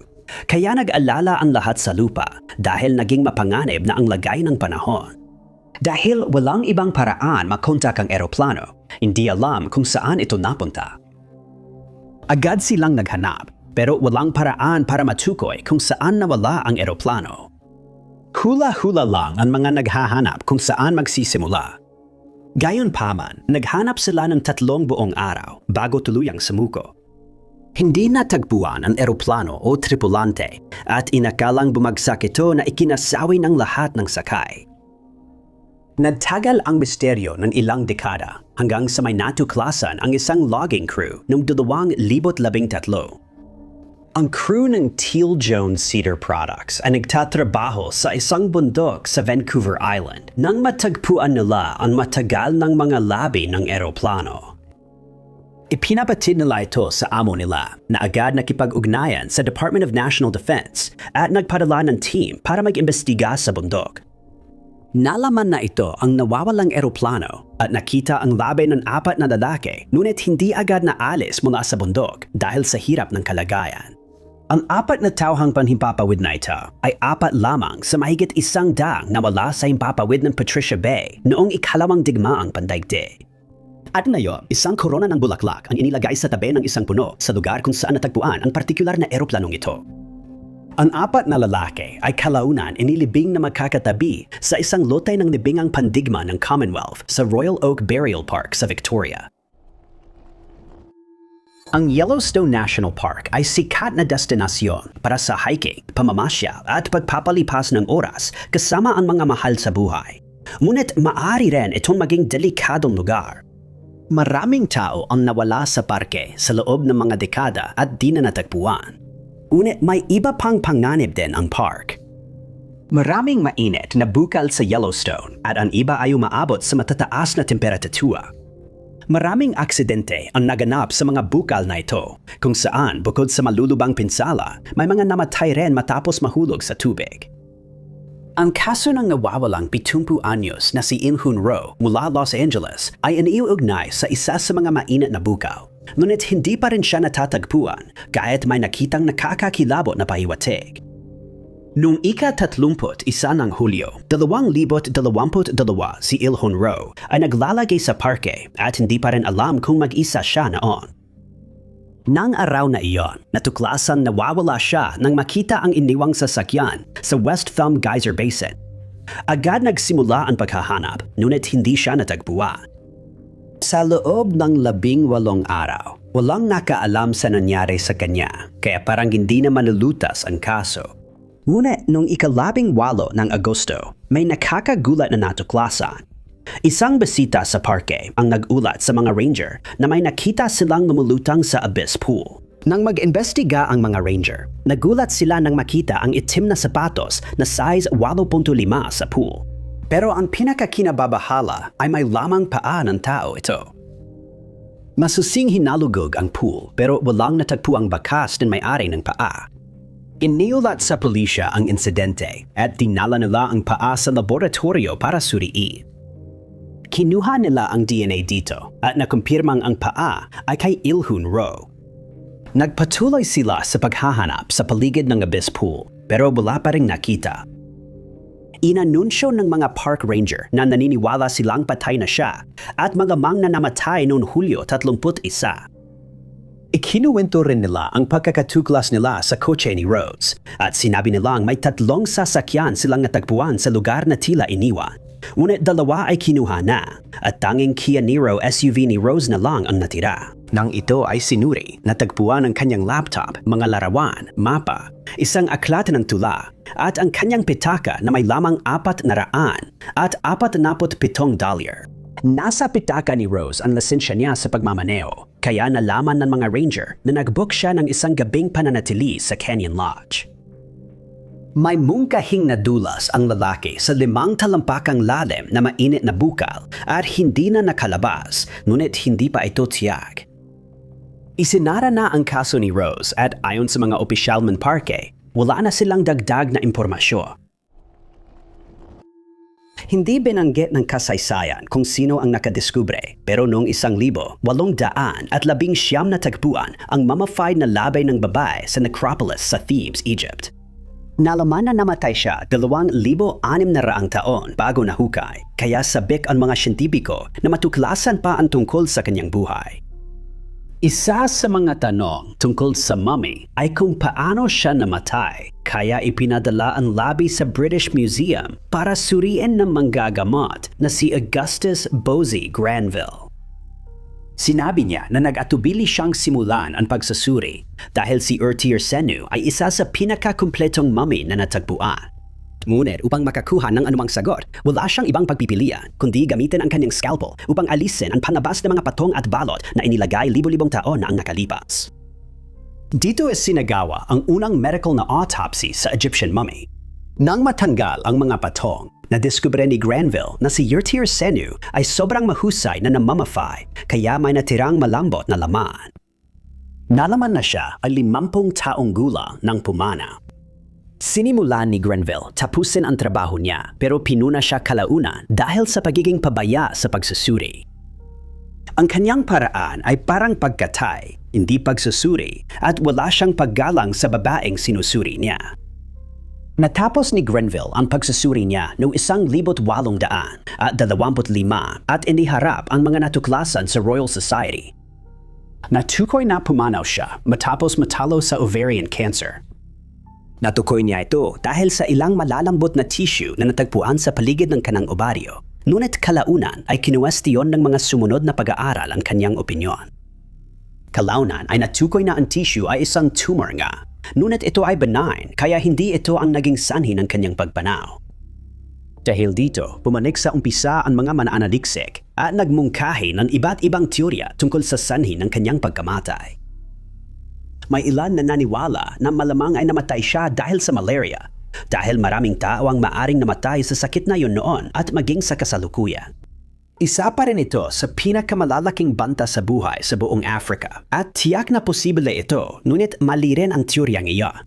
Kaya nag-alala ang lahat sa lupa dahil naging mapanganib na ang lagay ng panahon. Dahil walang ibang paraan makontak ang eroplano, hindi alam kung saan ito napunta. Agad silang naghanap, pero walang paraan para matukoy kung saan nawala ang eroplano. Hula-hula lang ang mga naghahanap kung saan magsisimula. Gayunpaman, naghanap sila ng 3 buong araw bago tuluyang sumuko. Hindi natagpuan ang eroplano o tripulante at inakalang bumagsak ito na ikinasawi ng lahat ng sakay. Nagtagal ang misteryo ng ilang dekada hanggang sa may natuklasan ang isang logging crew noong 2013. Ang crew ng Teal Jones Cedar Products ay nagtatrabaho sa isang bundok sa Vancouver Island nang matagpuan nila ang matagal ng mga labi ng eroplano. Ipinabatid nila ito sa amo nila na agad nakipag-ugnayan sa Department of National Defense at nagpadala ng team para mag-imbestiga sa bundok. Nalaman na ito ang nawawalang eroplano at nakita ang labi ng 4 na lalaki ngunit hindi agad naalis mula sa bundok dahil sa hirap ng kalagayan. Ang 4 na tauhang panhimpapawid na ito ay 4 lamang sa mahigit 100 na wala sa himpapawid ng Patricia Bay noong ikalawang digmaang pandaigdig. At ngayon, isang korona ng bulaklak ang inilagay sa tabi ng isang puno sa lugar kung saan natagpuan ang partikular na eroplanong ito. Ang 4 na lalaki ay kalaunan inilibing na magkakatabi sa isang lote ng libingang pandigma ng Commonwealth sa Royal Oak Burial Park sa Victoria. Ang Yellowstone National Park ay sikat na destinasyon para sa hiking, pamamasyal at pagpapalipas ng oras kasama ang mga mahal sa buhay. Ngunit maaari rin itong maging delikadong lugar. Maraming tao ang nawala sa parke sa loob ng mga dekada at di na natagpuan. Ngunit may iba pang panganib din ang park. Maraming mainit na bukal sa Yellowstone at ang iba ay umaabot sa matataas na temperatura. Maraming aksidente ang naganap sa mga bukal na ito, kung saan bukod sa malulubang pinsala, may mga namatay rin matapos mahulog sa tubig. Ang kaso ng nawawalang 70 anyos na si Il-hun Ro mula Los Angeles ay iniuugnay sa isa sa mga mainit na bukal. Ngunit hindi pa rin siya natatagpuan kahit may nakitang nakakakilabot na pahiwatig. Noong ika-31 ng Hulyo, 2022 si Il-hun Ro ay naglalagay sa parke at hindi pa rin alam kung mag-isa siya noon. Nang araw na iyon, natuklasan nawawala siya nang makita ang iniwang sasakyan sa West Thumb Geyser Basin. Agad nagsimula ang paghahanap, ngunit hindi siya natagpuan. Sa loob ng 18 araw, walang nakaalam sa nangyari sa kanya, kaya parang hindi na manulutas ang kaso. Ngunit noong ika-18 ng Agosto, may nakakagulat na natuklasan. Isang bisita sa parke ang nag-ulat sa mga ranger na may nakita silang lumulutang sa abyss pool. Nang mag-imbestiga ang mga ranger, nagulat sila nang makita ang itim na sapatos na size 8.5 sa pool. Pero ang pinakakinababahala ay may lamang paa ng tao ito. Masusing hinalugog ang pool pero walang natagpuang bakas ng may-ari ng paa. Iniulat sa pulisya ang insidente at dinala nila ang paa sa laboratorio para suriin. Kinuha nila ang DNA dito at nakumpirmang ang paa ay kay Il-hun Ro. Nagpatuloy sila sa paghahanap sa paligid ng abyss pool pero wala pa ring nakita. Inanunsyo ng mga park ranger na naniniwala silang patay na siya at malamang na namatay noong Hulyo 31. Ikinuwento rin nila ang pagkakatuklas nila sa kotse ni Rose at sinabi nilang may 3 sasakyan silang natagpuan sa lugar na tila iniwan. Ngunit 2 ay kinuha na at tanging Kia Niro SUV ni Rose na lang ang natira. Nang ito ay sinuri, natagpuan ang kanyang laptop, mga larawan, mapa, isang aklat ng tula at ang kanyang pitaka na may lamang 400 at 47 dolyar. Nasa pitaka ni Rose ang lisensya niya sa pagmamaneo, kaya nalaman ng mga ranger na nag-book siya ng isang gabing pananatili sa Canyon Lodge. May mungkahing nadulas ang lalaki sa 5 talampakang lalim na mainit na bukal at hindi na nakalabas, ngunit hindi pa ito tiyak. Isinara na ang kaso ni Rose at ayon sa mga opisyal ng parke, wala na silang dagdag na impormasyon. Hindi binanggit ng kasaysayan kung sino ang nakadiskubre, pero noong 1819 natagpuan ang mummified na labay ng babae sa necropolis sa Thebes, Egypt. Nalaman na namatay siya 2,600 taon bago nahukay, kaya sabik ang mga siyentipiko na matuklasan pa ang tungkol sa kanyang buhay. Isa sa mga tanong tungkol sa mummy ay kung paano siya namatay, kaya ipinadala ang labi sa British Museum para suriin ng manggagamot na si Augustus Bosie Granville. Sinabi niya na nag-atubili siyang simulan ang pagsusuri dahil si Urtier Senu ay isa sa pinakakumpletong mummy na natagpuan. Ngunit upang makakuha ng anumang sagot, wala siyang ibang pagpipilian kundi gamitin ang kanyang scalpel upang alisin ang panabas na mga patong at balot na inilagay libo-libong taon na ang nakalipas. Dito is sinagawa ang unang medical na autopsy sa Egyptian mummy. Nang matanggal ang mga patong, nadiskubre ni Granville na si Urtier Senu ay sobrang mahusay na namummify kaya may natirang malambot na laman. Nalaman na siya ay 50 taong gulang nang pumanaw. Sinimulan ni Granville tapusin ang trabaho niya pero pinuna siya kalaunan dahil sa pagiging pabaya sa pagsusuri. Ang kanyang paraan ay parang pagkatay, hindi pagsusuri at wala siyang paggalang sa babaeng sinusuri niya. Natapos ni Granville ang pagsusuri niya noong 1825 at iniharap ang mga natuklasan sa Royal Society. Natukoy na pumanaw siya matapos matalo sa ovarian cancer. Natukoy niya ito dahil sa ilang malalambot na tissue na natagpuan sa paligid ng kanang ovaryo. Ngunit kalaunan ay kinuwestiyon ng mga sumunod na pag-aaral ang kanyang opinyon. Kalaunan ay natukoy na ang tissue ay isang tumor nga. Ngunit ito ay benign kaya hindi ito ang naging sanhi ng kanyang pagpanaw. Dahil dito, pumanik sa umpisa ang mga manaanaliksik at nagmungkahi ng iba't ibang teorya tungkol sa sanhi ng kanyang pagkamatay. May ilan na naniwala na malamang ay namatay siya dahil sa malaria, dahil maraming tao ang maaring namatay sa sakit na yun noon at maging sa kasalukuyan. Isa pa rin ito sa pinakamalalaking banta sa buhay sa buong Africa at tiyak na posible ito, ngunit mali rin ang teoryang iyon.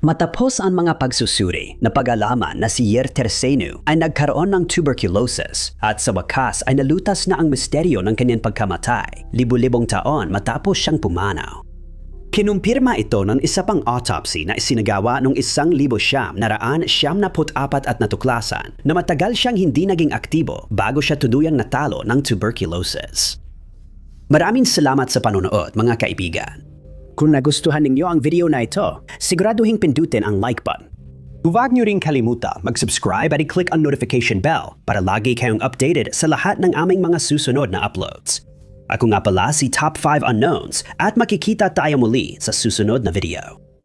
Matapos ang mga pagsusuri, napag-alaman na si Yerter Senu ay nagkaroon ng tuberculosis at sa wakas ay nalutas na ang misteryo ng kanyang pagkamatay, libu-libong taon matapos siyang pumanaw. Kinumpirma ito ng isa pang autopsy na isinagawa noong 1974 at natuklasan na matagal siyang hindi naging aktibo bago siya tuluyang natalo ng tuberculosis. Maraming salamat sa panonood mga kaibigan. Kung nagustuhan ninyo ang video na ito, siguraduhin pindutin ang like button. Huwag niyo rin kalimutan mag-subscribe at i-click ang notification bell para lagi kayong updated sa lahat ng aming mga susunod na uploads. Ako nga pala si Top 5 Unknowns at makikita tayo muli sa susunod na video.